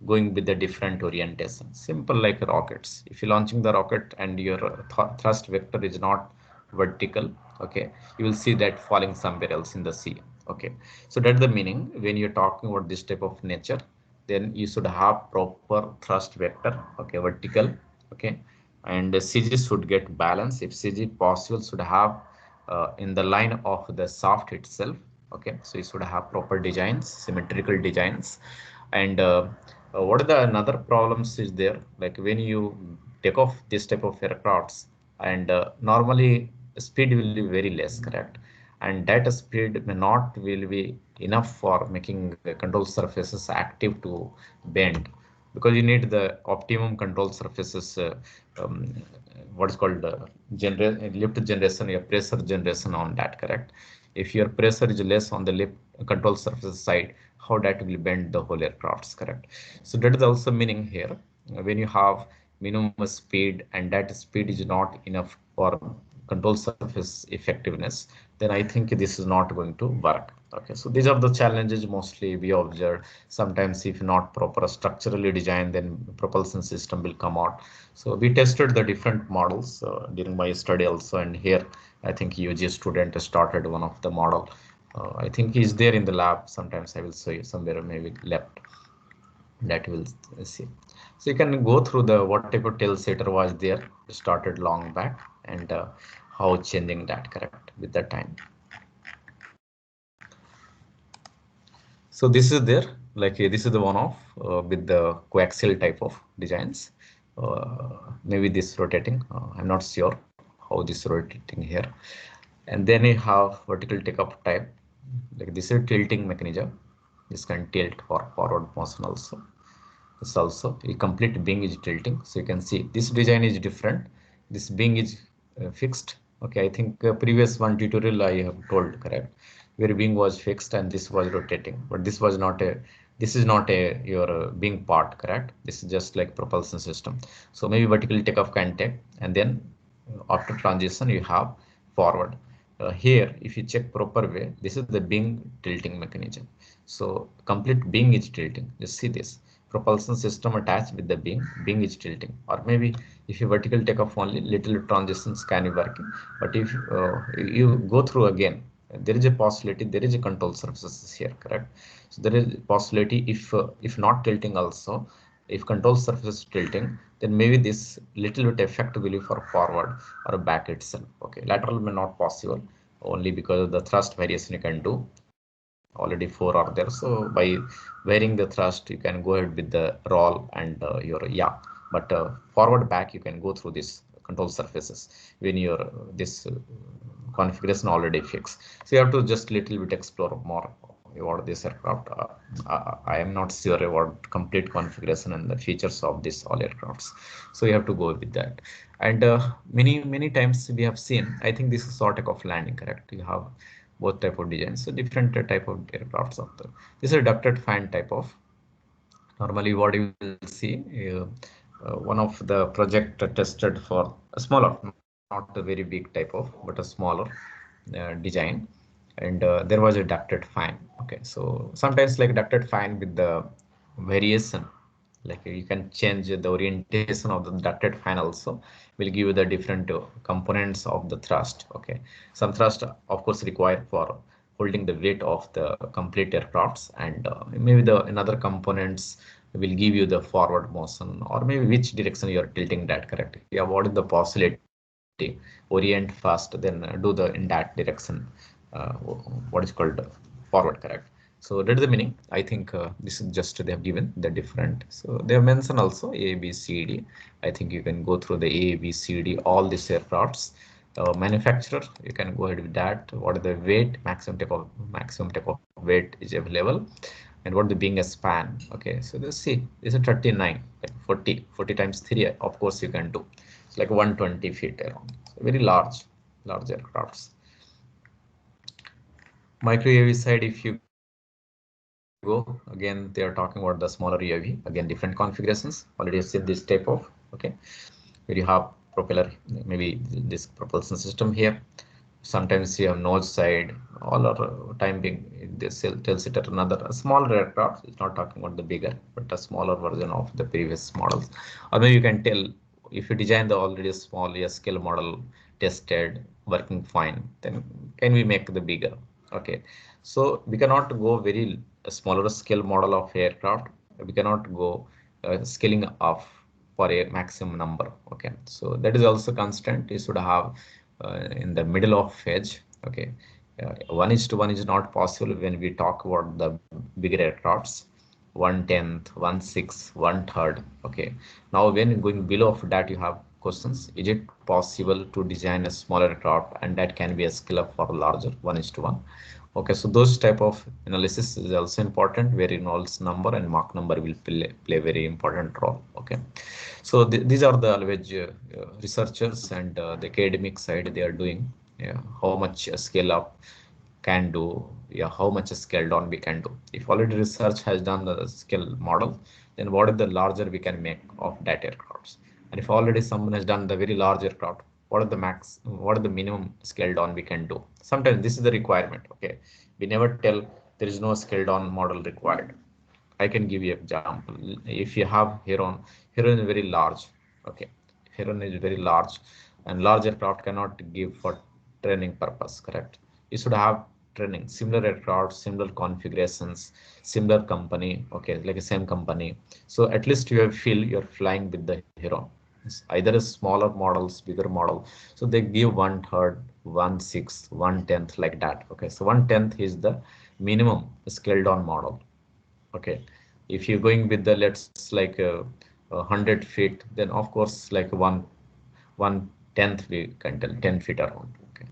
going with the different orientation. Simple like rockets. If you're launching the rocket and your thrust vector is not vertical, okay, you will see that falling somewhere else in the sea. Okay, so that's the meaning when you're talking about this type of nature, then you should have proper thrust vector, okay, vertical, okay, and the CG should get balance. If CG possible, should have in the line of the shaft itself. Okay, so you should have proper designs, symmetrical designs. And what are the another problems is there, like when you take off this type of aircrafts, and normally speed will be very less, correct? And that speed may not will be enough for making the control surfaces active to bend, because you need the optimum control surfaces, um, what is called lift generation, your pressure generation on that, correct? If your pressure is less on the lift control surface side, how that will bend the whole aircrafts, correct? So that is also meaning here, when you have minimum speed and that speed is not enough for control surface effectiveness, then I think this is not going to work. Okay, so these are the challenges mostly we observe. Sometimes if not proper structurally designed, then propulsion system will come out. So we tested the different models during my study also, and here I think UG student started one of the model. I think he's there in the lab. Sometimes I will show you somewhere maybe left, that will see. So you can go through the what type of tail setter was there started long back, and how changing that, correct, with the time. So this is there, like this is the one of with the coaxial type of designs. Maybe this rotating, I'm not sure how this rotating here. And then you have vertical takeoff type, like this is tilting mechanism. This can tilt for forward motion also. This also a complete wing is tilting, so you can see this design is different. This wing is fixed. Okay, I think previous one tutorial I have told, correct, where wing was fixed and this was rotating, but this was not a, this is not a your wing part, correct? This is just like propulsion system. So maybe vertical takeoff can take, and then after transition you have forward. Here if you check proper way, this is the wing tilting mechanism. So complete wing is tilting. Just see this propulsion system attached with the wing is tilting. Or maybe if you vertical takeoff only, little transitions can be working. But if you go through again, there is a possibility, there is a control surfaces here, correct? So there is a possibility if not tilting also, if control surface is tilting, then maybe this little bit effect will be for forward or back itself. Okay, lateral may not possible, only because of the thrust variation you can do. Already 4 are there, so by varying the thrust you can go ahead with the roll and your, yeah, but forward back you can go through this control surfaces when your this configuration already fixed. So you have to just little bit explore more about this aircraft. I am not sure about complete configuration and the features of this all aircrafts. So you have to go with that. And many times we have seen, I think this is sort of landing, correct? You have both type of designs, so different type of aircrafts of the. This is a ducted fan type of. Normally, what you will see, one of the project tested for a smaller, not a very big type of, but a smaller design, and there was a ducted fan. Okay, so sometimes like ducted fan with the variation, like you can change the orientation of the ducted fan also will give you the different components of the thrust. Okay, some thrust of course required for holding the weight of the complete aircrafts, and maybe the another components will give you the forward motion, or maybe which direction you are tilting that, correct? Yeah, what is the possibility? Orient fast, then do the in that direction, uh, what is called forward, correct? So that is the meaning. I think this is just they have given the different. So they have mentioned also A, B, C, D. I think you can go through the A, B, C, D, all these aircrafts. Manufacturer, you can go ahead with that. What is the weight, maximum type of weight is available, and what the being a span. Okay, so let's see. This is 39, like 40 times 3. Of course, you can do. It's like 120 feet around. So very large aircrafts. Micro UAV side, if you go again, they are talking about the smaller UAV, again different configurations. Already have seen this type of. Okay, where you have propeller, maybe this propulsion system here. Sometimes you have nose side, all are time being this tells it at another a smaller aircraft. It's not talking about the bigger, but a smaller version of the previous models. Or maybe you can tell if you design the already small scale model tested working fine, then can we make the bigger? Okay, so we cannot go very smaller scale model of aircraft. We cannot go scaling up for a maximum number. Okay, so that is also constant. You should have in the middle of edge. Okay, 1:1 is not possible when we talk about the bigger aircrafts. 1/10, 1/6, 1/3. Okay, now when going below of that, you have questions. Is it possible to design a smaller aircraft and that can be a scale up for larger 1:1? Okay, so those type of analysis is also important, where Reynolds number and Mach number will play very important role. Okay, so these are the always researchers and the academic side they are doing. Yeah, how much a scale up can do, yeah, how much a scale down we can do. If already research has done the scale model, then what is the larger we can make of that aircrafts? And if already someone has done the very large aircraft, what are the max, what are the minimum scale down we can do? Sometimes this is the requirement. Okay, we never tell there is no scale down model required. I can give you example. If you have Heron is very large. Okay, Heron is very large, and large aircraft cannot give for training purpose. Correct. You should have training similar aircraft, similar configurations, similar company. Okay, like the same company. So at least you have feel you're flying with the Heron. It's either a smaller models, bigger model. So they give 1/3, 1/6, 1/10 like that. Okay, so 1/10 is the minimum scaled down model. Okay, if you're going with the let's like 100 feet, then of course like 1/10 we can tell 10 feet around. Okay,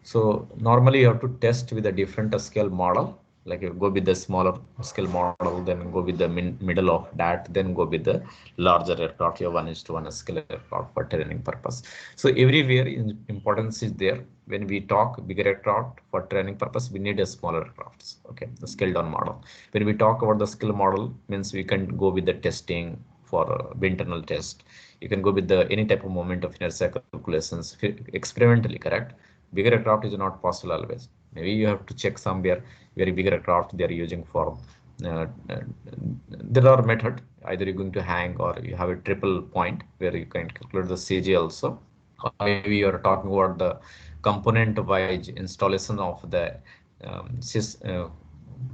so normally you have to test with a different scale model, like you go with the smaller scale model, then go with the middle of that, then go with the larger aircraft, your 1:1 scale aircraft for training purpose. So everywhere importance is there. When we talk bigger aircraft for training purpose, we need a smaller aircrafts. Okay, the scaled down model. When we talk about the scale model, means we can go with the testing for internal test. You can go with the any type of moment of inertia calculations experimentally, correct? Bigger aircraft is not possible always. Maybe you have to check somewhere very bigger aircraft they are using for uh, uh, there are method, either you're going to hang or you have a triple point where you can calculate the CG also, or maybe you are talking about the component wise installation of the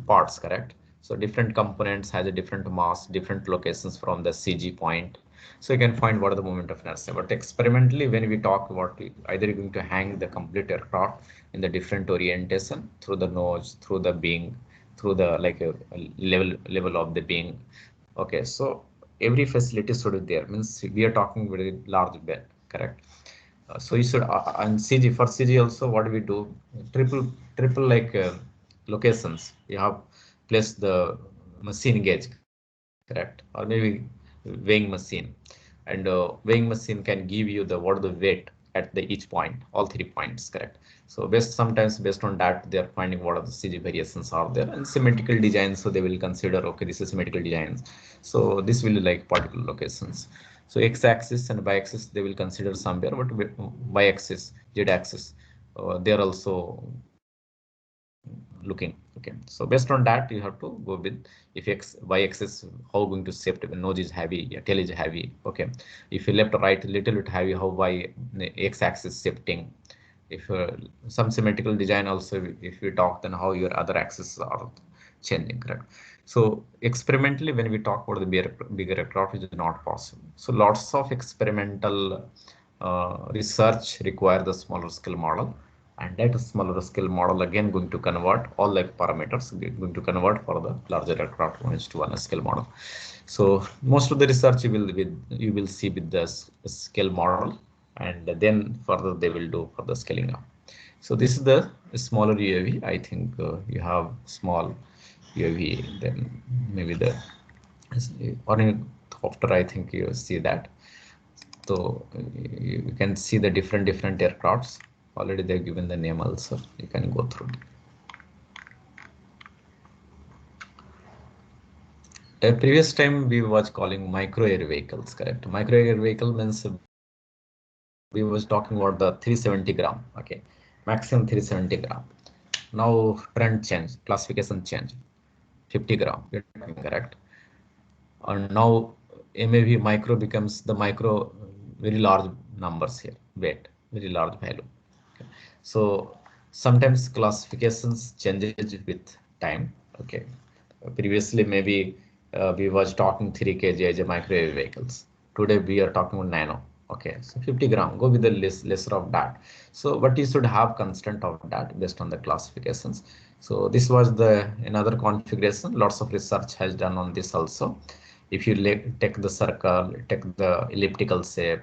parts, correct? So different components has a different mass, different locations from the CG point. So you can find what are the moment of inertia. But experimentally, when we talk about either you're going to hang the complete aircraft in the different orientation through the nose, through the wing, through the like a level of the wing. Okay, so every facility should be there. Means we are talking very large bed, correct? So you should and CG for CG also what we do triple like locations you have placed the machine gauge, correct, or maybe weighing machine, and weighing machine can give you the what the weight at the each point, all 3 points, correct. So sometimes based on that they are finding what are the CG variations are there, and symmetrical designs, so they will consider, okay, this is symmetrical designs, so this will like particular locations. So x-axis and y-axis they will consider somewhere, but y-axis, z-axis, they are also looking. Okay, so based on that you have to go with, if y-axis how going to shift, when nose is heavy, tail is heavy. Okay, if you left or right a little bit heavy, how x-axis shifting. If some symmetrical design also, if we talk, then how your other axes are changing, correct. So experimentally when we talk about the bigger aircraft, it is not possible. So lots of experimental research require the smaller scale model, and that smaller scale model again going to convert all like parameters, going to convert for the larger aircraft to one scale model. So most of the research you will see with the scale model, and then further they will do for the scaling up. So this is the smaller UAV. I think you have small UAV, then maybe the ornithopter, I think you see that. So you can see the different aircrafts. Already they've given the name also. You can go through. Previous time we was calling micro air vehicles, correct? Micro air vehicle means we was talking about the 370 gram. Okay, maximum 370 gram. Now trend change, classification change, 50 gram. You're talking, correct? And now MAV micro becomes the micro, very large numbers here, weight, very large value. Okay. So sometimes classifications changes with time. Okay, previously maybe we was talking 3 kg as a microwave vehicles. Today we are talking about nano. Okay, so 50 gram, go with the lesser of that. So but you should have constant of that based on the classifications. So this was the another configuration. Lots of research has done on this also. If you take the circle, take the elliptical shape,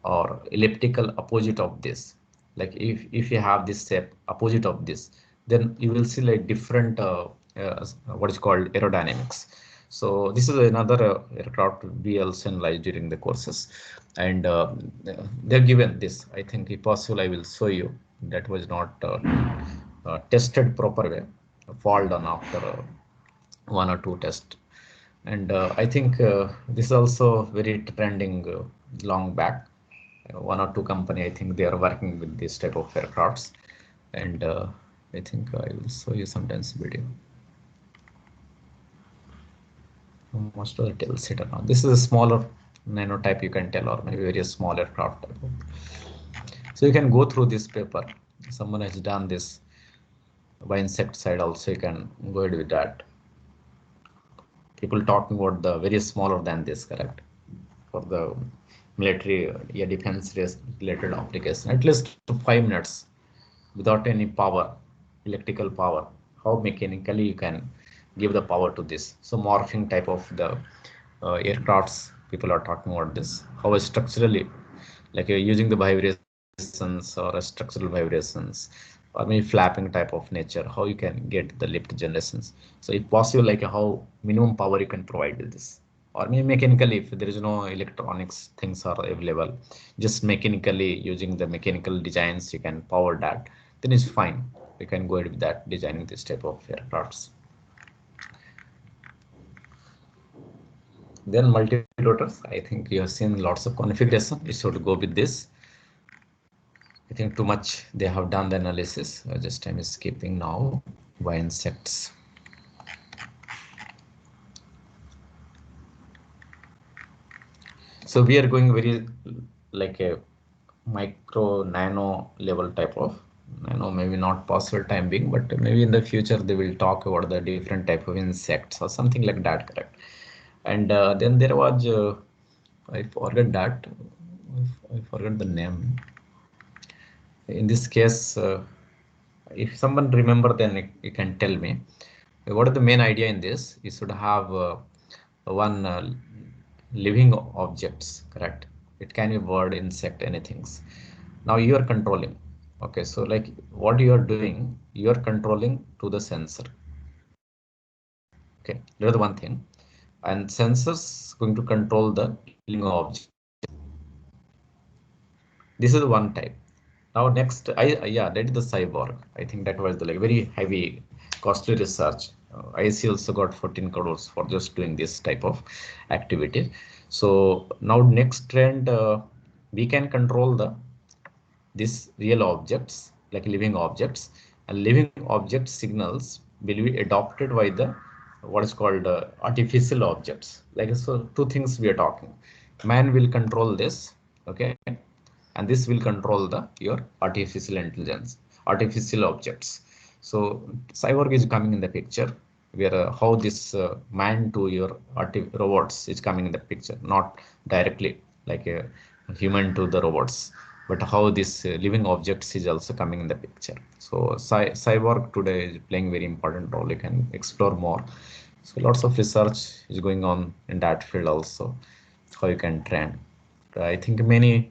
or elliptical opposite of this, like if you have this shape opposite of this, then you will see like different what is called aerodynamics. So this is another aircraft we also analyzed during the courses, and they've given this. I think if possible I will show you. That was not tested proper way, fall down after one or two tests. And I think this is also very trending long back. One or two company, I think they are working with this type of aircrafts, and I think I will show you sometimes video. Most of the tail setter now. This is a smaller nano type, you can tell, or maybe very small aircraft type. So you can go through this paper. Someone has done this by insect side also. You can go ahead with that. People talking about the very smaller than this, correct, for the military defense related application, at least 5 minutes without any power, electrical power, how mechanically you can give the power to this. So morphing type of the aircrafts people are talking about this, how structurally, like you're using the vibrations or structural vibrations, or maybe flapping type of nature, how you can get the lift generations. So if possible, like how minimum power you can provide with this, or maybe mechanically, if there is no electronics things are available, just mechanically using the mechanical designs you can power that, then it's fine. You can go ahead with that, designing this type of aircrafts. Then multi-rotors, I think you have seen lots of configuration. You should go with this. I think too much they have done the analysis. Just I'm skipping now by insects. So we are going very like a micro nano level type of nano, maybe not possible time being, but maybe in the future they will talk about the different type of insects or something like that, correct. And then there was I forget that, I forget the name. In this case, if someone remember, then you can tell me what is the main idea in this. You should have one living objects, correct. It can be bird, insect, anything. Now you are controlling. Okay, so like what you are doing, you are controlling to the sensor. Okay, that's the one thing, and sensors going to control the living object. This is one type. Now next, yeah, that is the cyborg. I think that was the like very heavy, costly research. IC also got 14 crores for just doing this type of activity. So now next trend, we can control the these real objects like living objects, and living object signals will be adopted by the what is called artificial objects. Like so, two things we are talking. Man will control this, okay, and this will control the your artificial intelligence, artificial objects. So cyborg is coming in the picture where how this man to your robots is coming in the picture, not directly like a human to the robots, but how this living objects is also coming in the picture. So cyborg today is playing very important role. You can explore more. So lots of research is going on in that field also, how you can train. I think many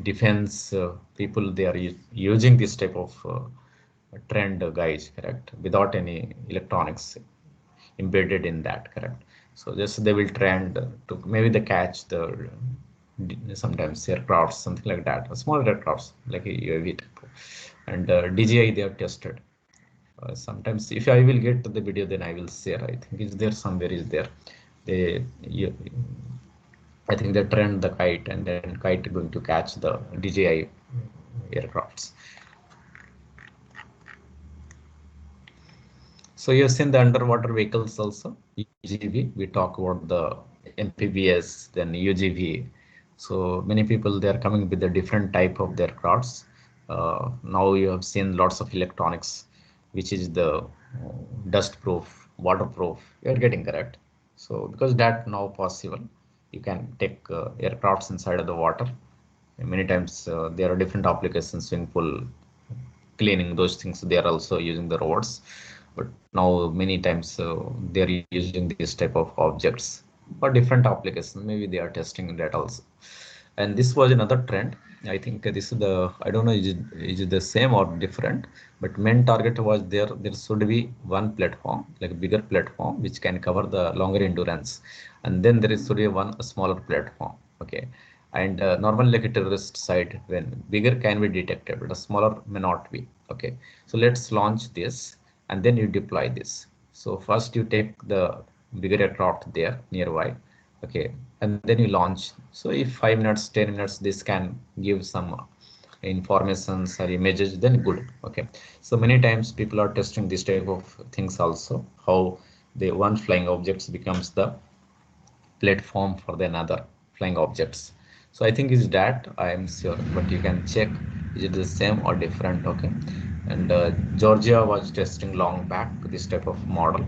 defense people, they are using this type of trend guys, correct, without any electronics embedded in that, correct. So just they will trend to maybe they catch the sometimes aircrafts, something like that, small aircrafts like a UAV type. And DJI they have tested. Sometimes if I will get the video, then I will share. I think is there somewhere is there. They I think they trend the kite, and then kite going to catch the DJI aircrafts. So you've seen the underwater vehicles also, UGV. We talk about the MPVS, then UGV. So many people, they are coming with a different type of their crafts. Now you have seen lots of electronics, which is the dust proof, waterproof. You are getting correct. So because that now possible, you can take aircrafts inside of the water. Many times there are different applications, swimming pool cleaning, those things they are also using the robots. But now many times they are using this type of objects for different applications. Maybe they are testing that also. And this was another trend. I think this is the, I don't know, is it the same or different, but main target was there should be one platform, like a bigger platform which can cover the longer endurance, and then there is should be one a smaller platform. Okay, and normally like a terrorist site, when bigger can be detected but a smaller may not be. Okay, so let's launch this and then you deploy this. So first you take the bigger aircraft there nearby. Okay, and then you launch. So if 5 minutes 10 minutes this can give some informations or images, then good. Okay, so many times people are testing this type of things also, how the one flying objects becomes the platform for the another flying objects. So I think is that, I am sure, but you can check is it the same or different. Okay, and Georgia was testing long back this type of model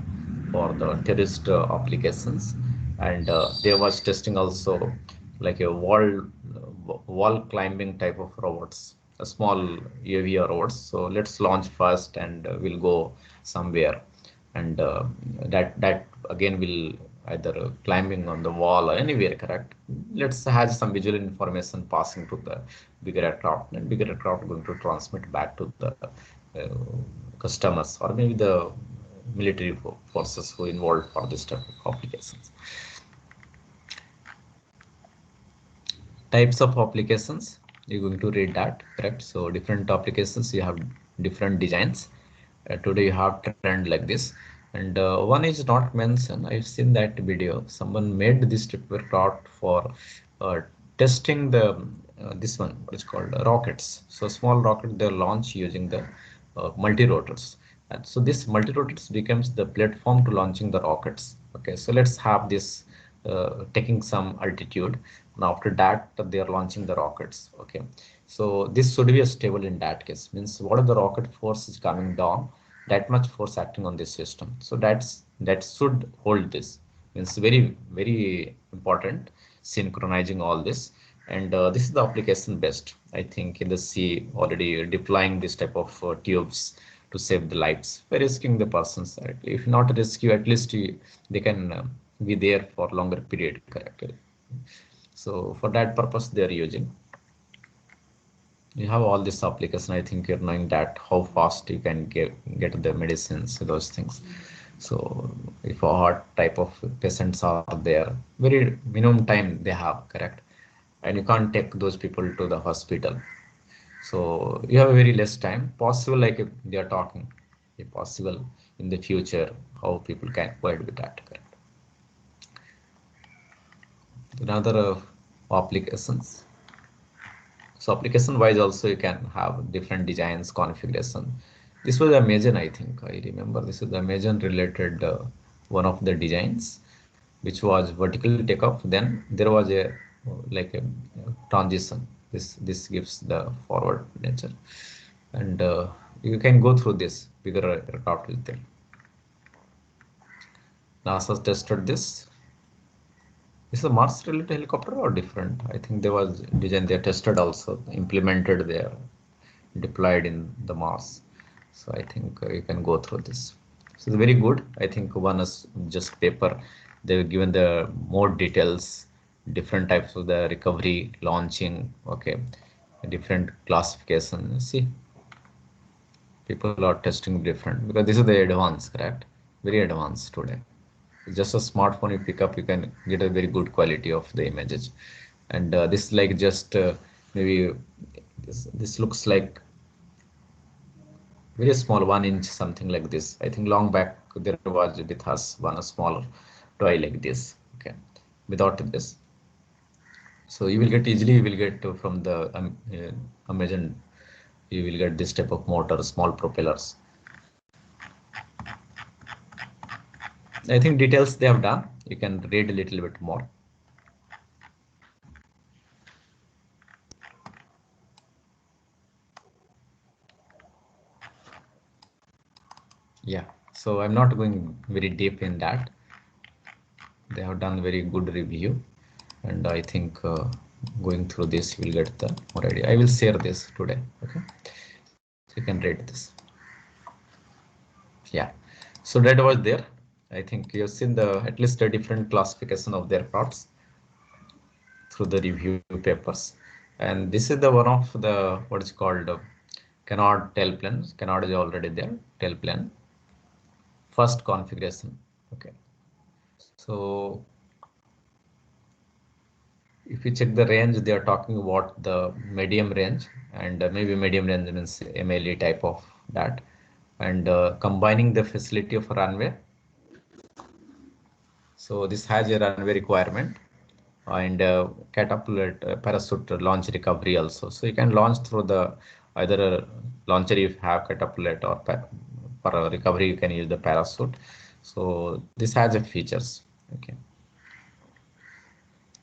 for the terrorist applications, and they was testing also like a wall climbing type of robots, a small UAV robots. So let's launch first and we'll go somewhere, and that again will either climbing on the wall or anywhere, correct. Let's have some visual information passing to the bigger aircraft, and bigger aircraft going to transmit back to the uh, customers or maybe the military forces who involved for this type of applications. Types of applications, you're going to read that, correct. So different applications, you have different designs. Today you have trend like this, and one is not mentioned. I've seen that video, someone made this aircraft for uh, testing the this one, what is called rockets. So small rocket they launch using the multi rotors, and so this multi rotors becomes the platform to launching the rockets. Okay, so let's have this taking some altitude. Now after that they are launching the rockets. Okay, so this should be a stable in that case, means what are the rocket force is coming down, that much force acting on this system. So that should hold this, means very important, synchronizing all this. And this is the application best, I think, in the sea already deploying this type of tubes to save the lives by risking the persons. If not rescue, at least they can be there for longer period, correct. So for that purpose they are using. You have all this application. I think you're knowing that how fast you can get the medicines, those things. So if a hard type of patients are there, very minimum time they have, correct? And you can't take those people to the hospital. So you have very less time. Possible, like if they are talking, if possible in the future, how people can avoid with that, correct? Another applications. So application wise also you can have different designs configuration. This was Amazon, I think. I remember this is the Amazon related one of the designs, which was vertical takeoff. Then there was a like a transition. This gives the forward nature, and you can go through this bigger aircraft is there. NASA tested this. Is the Mars related helicopter or different? I think there was design they tested also implemented there, deployed in the Mars. So I think you can go through this. So it's very good. I think one is just paper. They've given the more details, different types of the recovery, launching, okay, different classification. See, people are testing different because this is the advanced, correct? Very advanced today. Just a smartphone you pick up, you can get a very good quality of the images. And this like just maybe this looks like very small 1 inch something like this. I think long back there was with us one a smaller toy like this, okay, without this. So you will get easily, you will get from the Amazon, you will get this type of motor, small propellers. I think details they have done, you can read a little bit more. Yeah, so I'm not going very deep in that. They have done very good review, and I think going through this you will get the more idea. I will share this today, okay, so you can read this. Yeah, so that was there. I think you've seen the at least a different classification of their parts through the review papers, and this is the one of the what is called canard tail planes. Canard is already there, tail plane first configuration, okay. So if you check the range, they are talking about the medium range, and maybe medium range means MLE type of that, and combining the facility of runway. So this has a runway requirement and catapult parachute launch recovery also. So you can launch through the either a launcher if you have catapult or for recovery you can use the parachute. So this has a features, okay.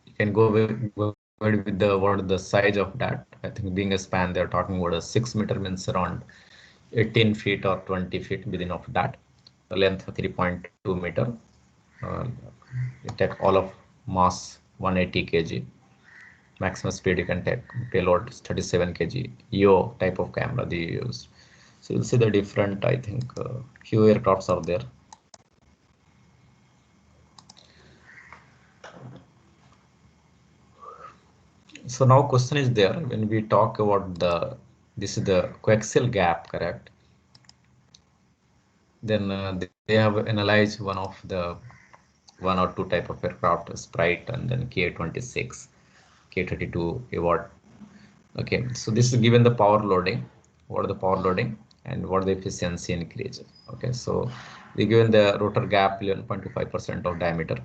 You can go with the what the size of that. I think being a span, they're talking about a 6 meter means around 18 feet or 20 feet within of that. The length 3.2 meter. You take all of mass 180 kg. Maximum speed you can take. Payload is 37 kg. EO type of camera they use. So you'll see the different. I think few aircrafts are there. So now question is there when we talk about this is the coaxial gap, correct? Then they have analyzed one or two type of aircraft, Sprite and then Ka-26, K-32 award. Okay, so this is given the power loading, what are the power loading and what the efficiency increase. Okay, so they given the rotor gap 11.25% of diameter.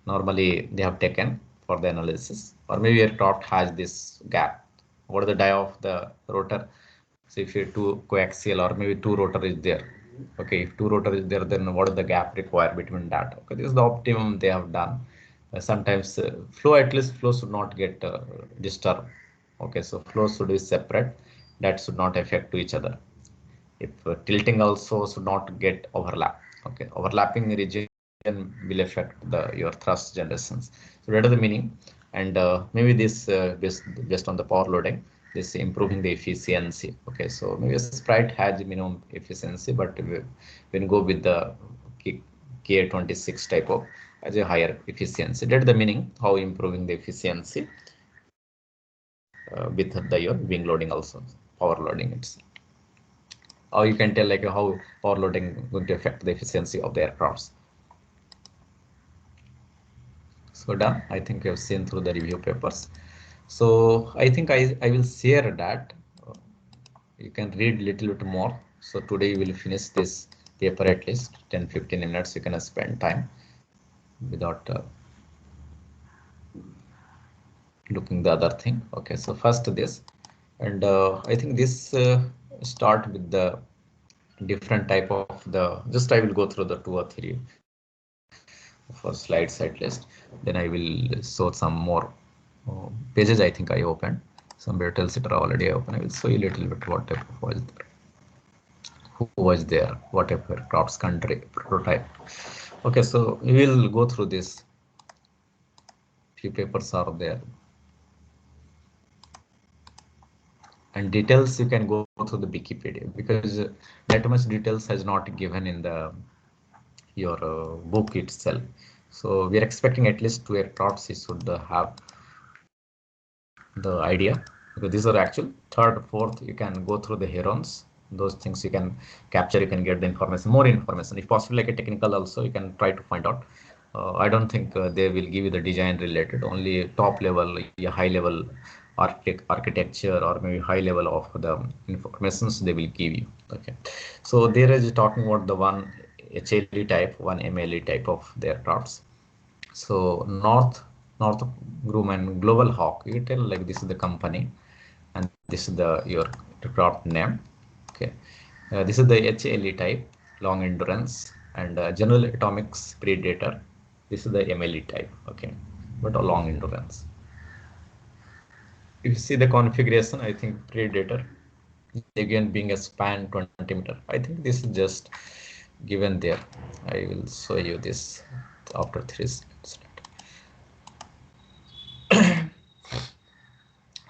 Normally they have taken for the analysis, or maybe aircraft has this gap. What is the dia of the rotor? So if you two coaxial or maybe two rotor is there, okay, if two rotor is there, then what is the gap required between that? Okay, this is the optimum they have done. Sometimes flow, at least flow should not get disturbed. Okay, so flow should be separate, that should not affect to each other. If tilting also should not get overlap. Okay, overlapping region will affect your thrust generations. So that is the meaning, and maybe this based on the power loading, this improving the efficiency. Okay, so maybe a Sprite has minimum efficiency, but when go with the Ka-26 type of as a higher efficiency. That is the meaning how improving the efficiency. with the your wing loading also, power loading itself. Or you can tell like how power loading going to affect the efficiency of the aircrafts. So done. I think you have seen through the review papers. So I think I will share that. You can read little bit more. So today we will finish this paper at least 10-15 minutes. You can spend time without looking the other thing. Okay, so first this, and I think this start with the different type of the, just I will go through the 2 or 3 for slides at least, then I will show some more pages. I think I opened some tells it already open. I will show you a little bit what type of was there, who was there, whatever crops country prototype. Okay, so we will go through this. Few papers are there and details you can go through the Wikipedia, because that much details has not given in the your book itself. So we are expecting at least 2 aircrafts you should have the idea, because these are actual. Third, fourth, you can go through the herons. Those things you can capture, you can get the information, more information. If possible, like a technical also, you can try to find out. I don't think they will give you the design related, only top level, high level architecture or maybe high level of the informations they will give you. Okay, so there is talking about the one HLE type, one MLE type of the aircrafts. So North Grumman Global Hawk, you tell like this is the company and this is the your aircraft name. Okay, this is the HLE type, long endurance, and General Atomics Predator. This is the MLE type. Okay, but a long endurance. If you see the configuration, I think Predator again being a span 20 meter. I think this is just given there. I will show you this after 3 slides.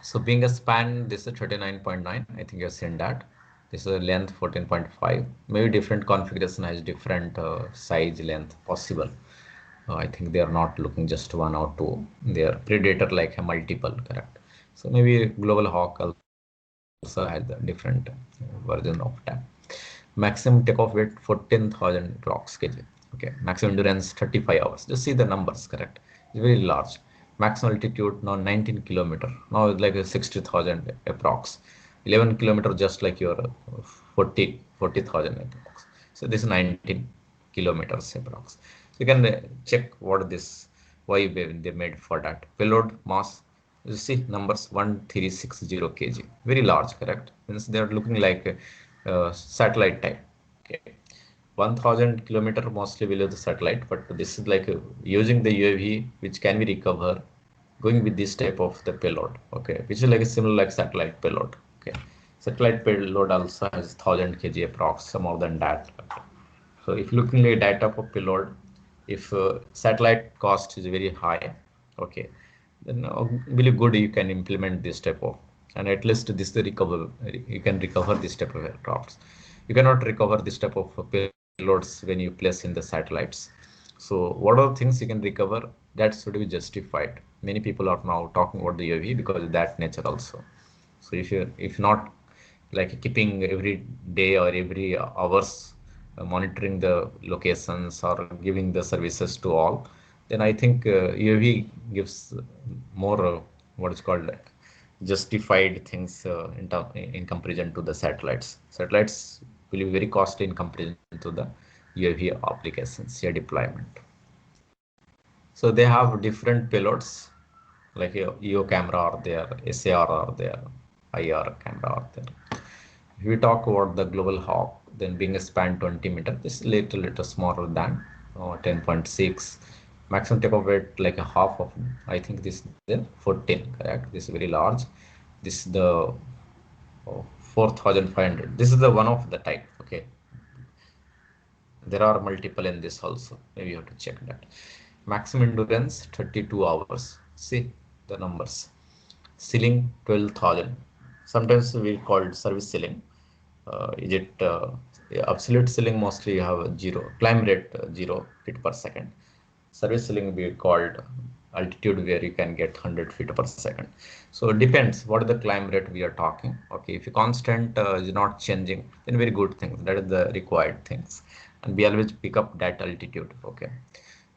So being a span, this is 39.9. I think you've seen that. This is a length 14.5. Maybe different configuration has different size length possible. I think they are not looking just 1 or 2. They are Predator like a multiple, correct? So maybe Global Hawk also has a different version of that. Maximum takeoff weight 14,000 approx kg. Okay, maximum endurance 35 hours. Just see the numbers, correct? It's very large. Maximum altitude now 19 kilometer. Now it's like a 60,000 approx. 11 kilometer just like your 40,000 approx. So this is 19 kilometers approx. So you can check what this, why they made for that. Payload mass, you see numbers 1360 kg, very large, correct? Means they are looking like satellite type. Okay, 1000 kilometer mostly below the satellite, but this is like using the UAV which can be recover, going with this type of the payload. Okay, which is like a similar like satellite payload. Okay, satellite payload also has 1000 kg approx, some more than that. So if looking at data for payload, if satellite cost is very high, okay, then really good you can implement this type of, and at least this is the recover, you can recover this type of aircrafts. You cannot recover this type of payloads when you place in the satellites. So what are the things you can recover, that should be justified. Many people are now talking about the UAV because of that nature also. So if not like keeping every day or every hours monitoring the locations or giving the services to all, then I think UAV gives more what is called justified things in comparison to the satellites. Satellites will be very costly in comparison to the UAV applications, yeah, deployment. So they have different payloads like EO camera are there, SAR are there, IR camera are there. If we talk about the Global Hawk, then being a span 20 meter, this is little smaller than 10.6. Maximum takeoff weight like a half of, I think this is the 14, correct? This is very large. This is the 4,500. This is the one of the type, okay. There are multiple in this also. Maybe you have to check that. Maximum endurance 32 hours. See the numbers. Ceiling 12,000. Sometimes we call it service ceiling. Is it absolute ceiling? Mostly you have 0 climb rate 0 feet per second. Service ceiling we called altitude where you can get 100 feet per second. So it depends what is the climb rate we are talking. Okay, if you constant is not changing, then very good things. That is the required things, and we always pick up that altitude. Okay,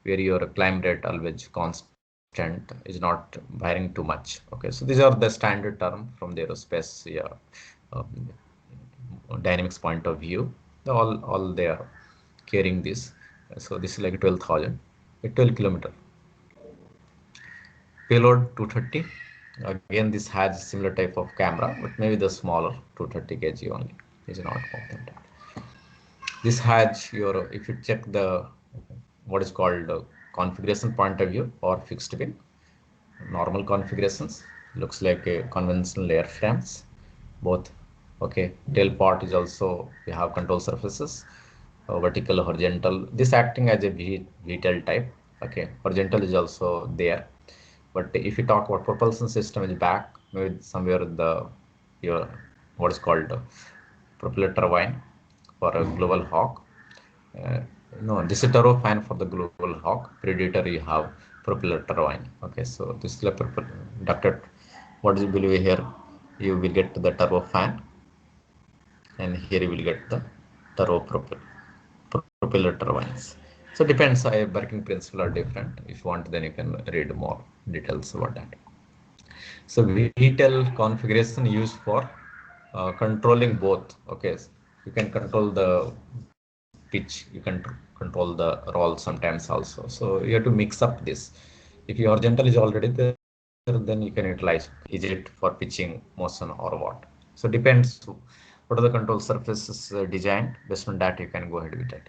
where your climb rate always constant is not varying too much. Okay, so these are the standard term from the aerospace, yeah, um, dynamics point of view. All they are carrying this. So this is like 12,000, 12 kilometer. Payload 230. Again, this has similar type of camera, but maybe the smaller 230 kg only. Is not more than that. This has your, if you check the what is called configuration point of view or fixed wing, normal configurations looks like a conventional airframes, both. Okay, tail part is also, we have control surfaces, vertical, horizontal. This acting as a VTL type. Okay, horizontal is also there. But if you talk about propulsion system is back, maybe somewhere the your what is called propeller turbine for a global hawk. Uh, no, this is turbofan for the global hawk. Predator you have propeller turbine. Okay, so this is the ducted. What is believe here? You will get the turbofan, and here you will get the propeller turbines. So depends. Working principle are different. If you want, then you can read more details about that. So VTEL configuration used for controlling both. Okay, you can control the pitch, you can control the roll sometimes also. So you have to mix up this. If your horizontal is already there, then you can utilize. Is it for pitching, motion, or what? So depends what are the control surfaces designed. Based on that, you can go ahead with it.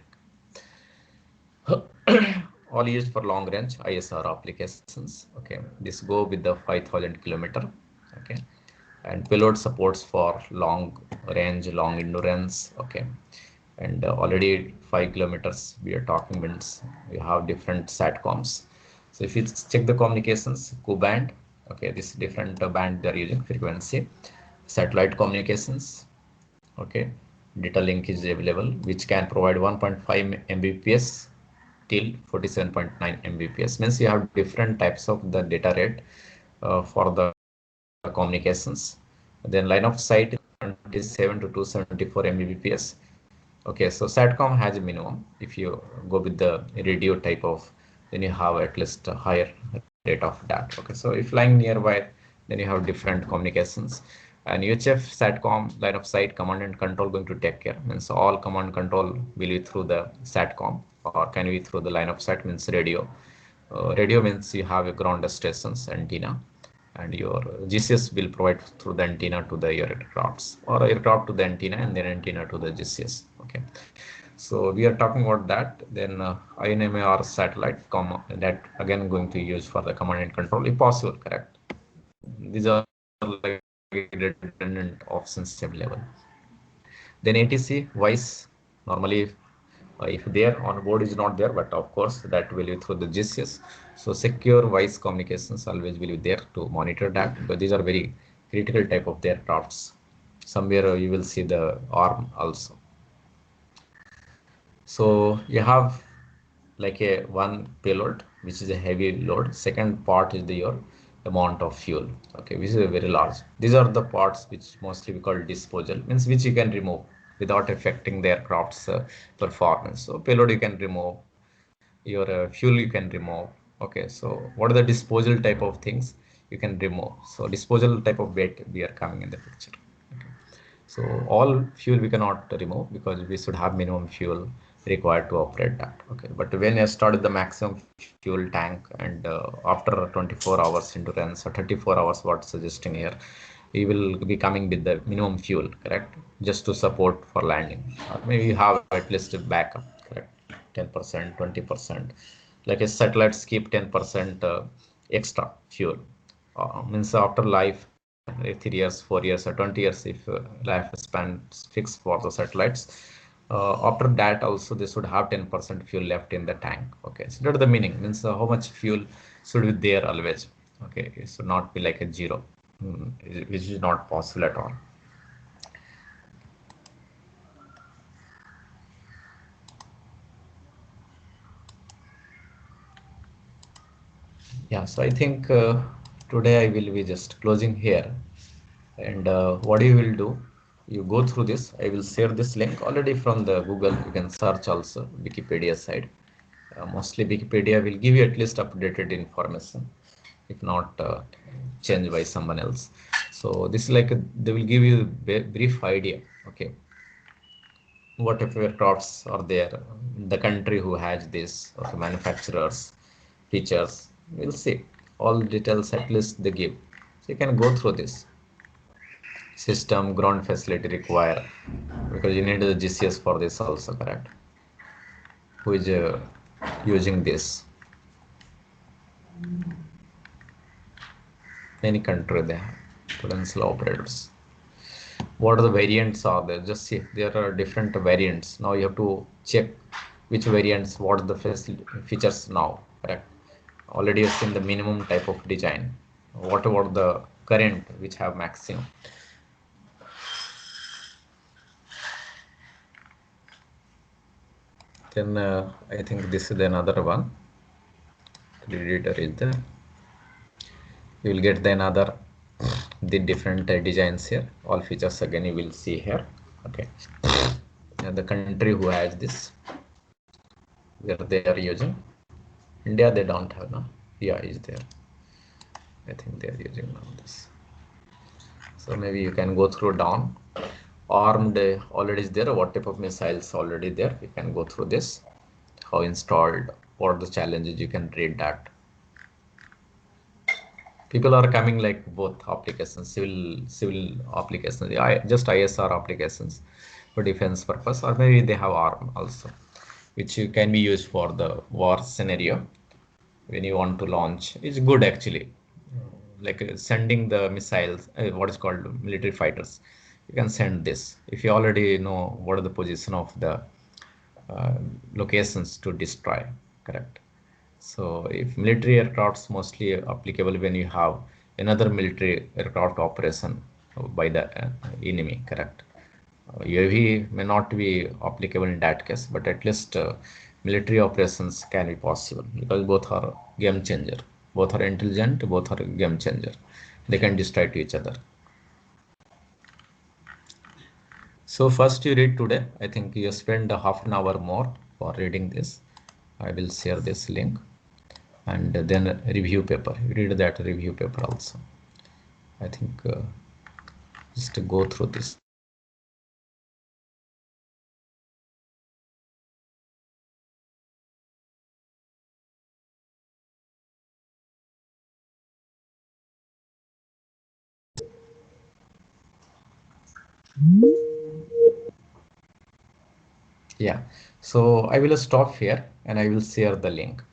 All used for long range ISR applications. Okay, this go with the 5,000 kilometer. Okay, and payload supports for long range, long endurance. Okay, and already 5 kilometers we are talking means you have different satcoms. So if you check the communications, Q-band, okay, this different band they are using frequency, satellite communications. Okay, data link is available, which can provide 1.5 Mbps till 47.9 Mbps. Means you have different types of the data rate for the communications. Then line of sight 27 to 274 Mbps. Okay, so Satcom has a minimum. If you go with the radio type of, then you have at least a higher rate of that. Okay, so if flying nearby, then you have different communications. And UHF Satcom line of sight command and control going to take care. Means all command control will be through the Satcom, or can be through the line of sight means radio. Radio means you have a ground stations antenna, and your GCS will provide through the antenna to the aircrafts, or aircraft to the antenna, and then antenna to the GCS. Okay, so we are talking about that. Then INMA or satellite that again going to use for the command and control if possible. Correct. These are like redundant options available. Then ATC voice normally if there on board is not there, but of course that will be through the GCS. So secure voice communications always will be there to monitor that, but these are very critical type of their crafts. Somewhere you will see the arm also. So you have like a one payload, which is a heavy load. Second part is your amount of fuel. Okay, which is a very large. These are the parts which mostly we call disposal, means which you can remove without affecting the aircraft's performance. So payload you can remove, your fuel you can remove. Okay, so what are the disposal type of things you can remove? So disposal type of weight we are coming in the picture. Okay. So all fuel we cannot remove because we should have minimum fuel required to operate that. Okay, but when you start the maximum fuel tank and after 24 hours endurance or 34 hours, what suggesting here, you will be coming with the minimum fuel, correct, just to support for landing, or maybe you have at least a backup, correct, 10%, 20%, like a satellites keep 10% extra fuel. Means after life 3 years, 4 years, or 20 years, if lifespan fixed for the satellites, after that also they should have 10% fuel left in the tank. Okay, so that's the meaning, means how much fuel should be there always. Okay, it should not be like a zero, which is not possible at all. Yeah, so I think today I will be just closing here. And what you will do, you go through this. I will share this link already from the Google. You can search also Wikipedia side. Mostly Wikipedia will give you at least updated information, if not changed by someone else. So this is like they will give you a brief idea. Okay, what if aircrafts are there, the country who has this, okay, manufacturers, features. We'll see all details at least they give. So you can go through this system, ground facility require, because you need the GCS for this also, correct? Who is using this? Any country they have potential operators. What are the variants are there? Just see there are different variants. Now you have to check which variants, what are the features now, correct? Already you've seen the minimum type of design. What about the current which have maximum? Then I think this is another one. The editor is there. You will get the another the different designs here. All features again you will see here. Okay. And the country who has this, where they are using. India they don't have now. Yeah, is there. I think they are using now this. So maybe you can go through down. Armed already is there. What type of missiles already there? You can go through this. How installed? What are the challenges? You can read that. People are coming like both applications, civil applications, just ISR applications for defense purpose, or maybe they have ARM also, which you can be used for the war scenario when you want to launch. It's good actually, like sending the missiles, what is called military fighters. You can send this if you already know what are the position of the uh, locations to destroy, correct? So if military aircrafts mostly applicable when you have another military aircraft operation by the enemy, correct? UAV may not be applicable in that case, but at least military operations can be possible because both are game changer. Both are intelligent, both are game changer. They can destroy to each other. So first you read today. I think you spend a half an hour more for reading this. I will share this link. And then review paper. You read that review paper also. I think just to go through this. Yeah. So I will stop here and I will share the link.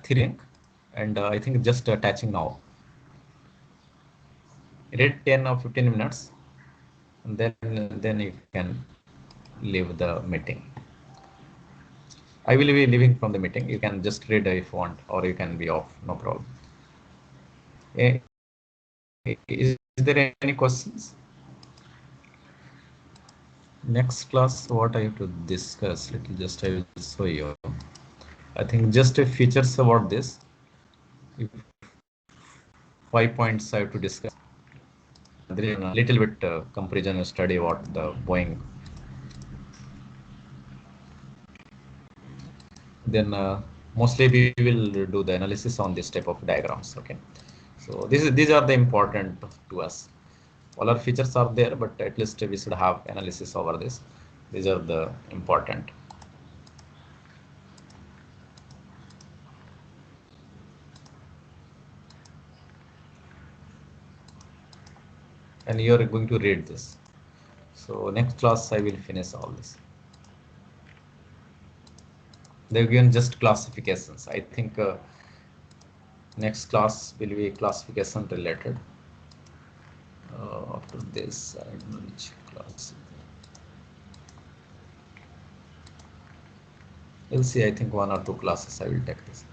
three link, and I think just attaching now. Read 10 or 15 minutes, and then you can leave the meeting. I will be leaving from the meeting. You can just read if you want, or you can be off, no problem. Is there any questions? Next class, what I have to discuss, just I will show you. I think just a features about this. 5 points I have to discuss. There is a little bit comparison study what the Boeing. Then mostly we will do the analysis on this type of diagrams. Okay, so these are the important to us. All our features are there, but at least we should have analysis over this. These are the important. And you are going to read this. So next class I will finish all this. They've given just classifications. I think next class will be classification related. After this, I don't know which class. We'll see. I think 1 or 2 classes I will take this.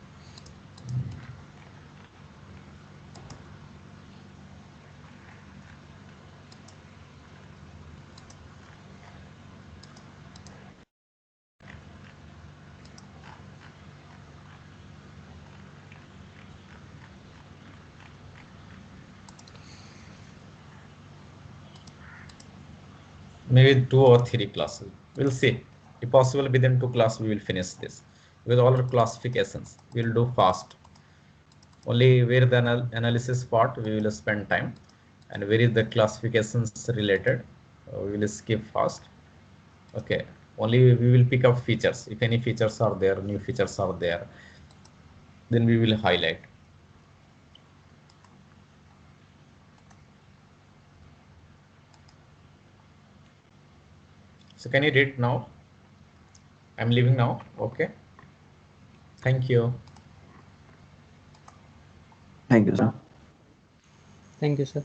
Maybe 2 or 3 classes. We'll see. If possible, within 2 classes we will finish this. With all our classifications, we will do fast. Only where the analysis part we will spend time, and where is the classifications related, we will skip fast. Okay. Only we will pick up features. If any features are there, new features are there, then we will highlight. So can you read now? I'm leaving now. Okay. Thank you. Thank you, sir. Thank you, sir.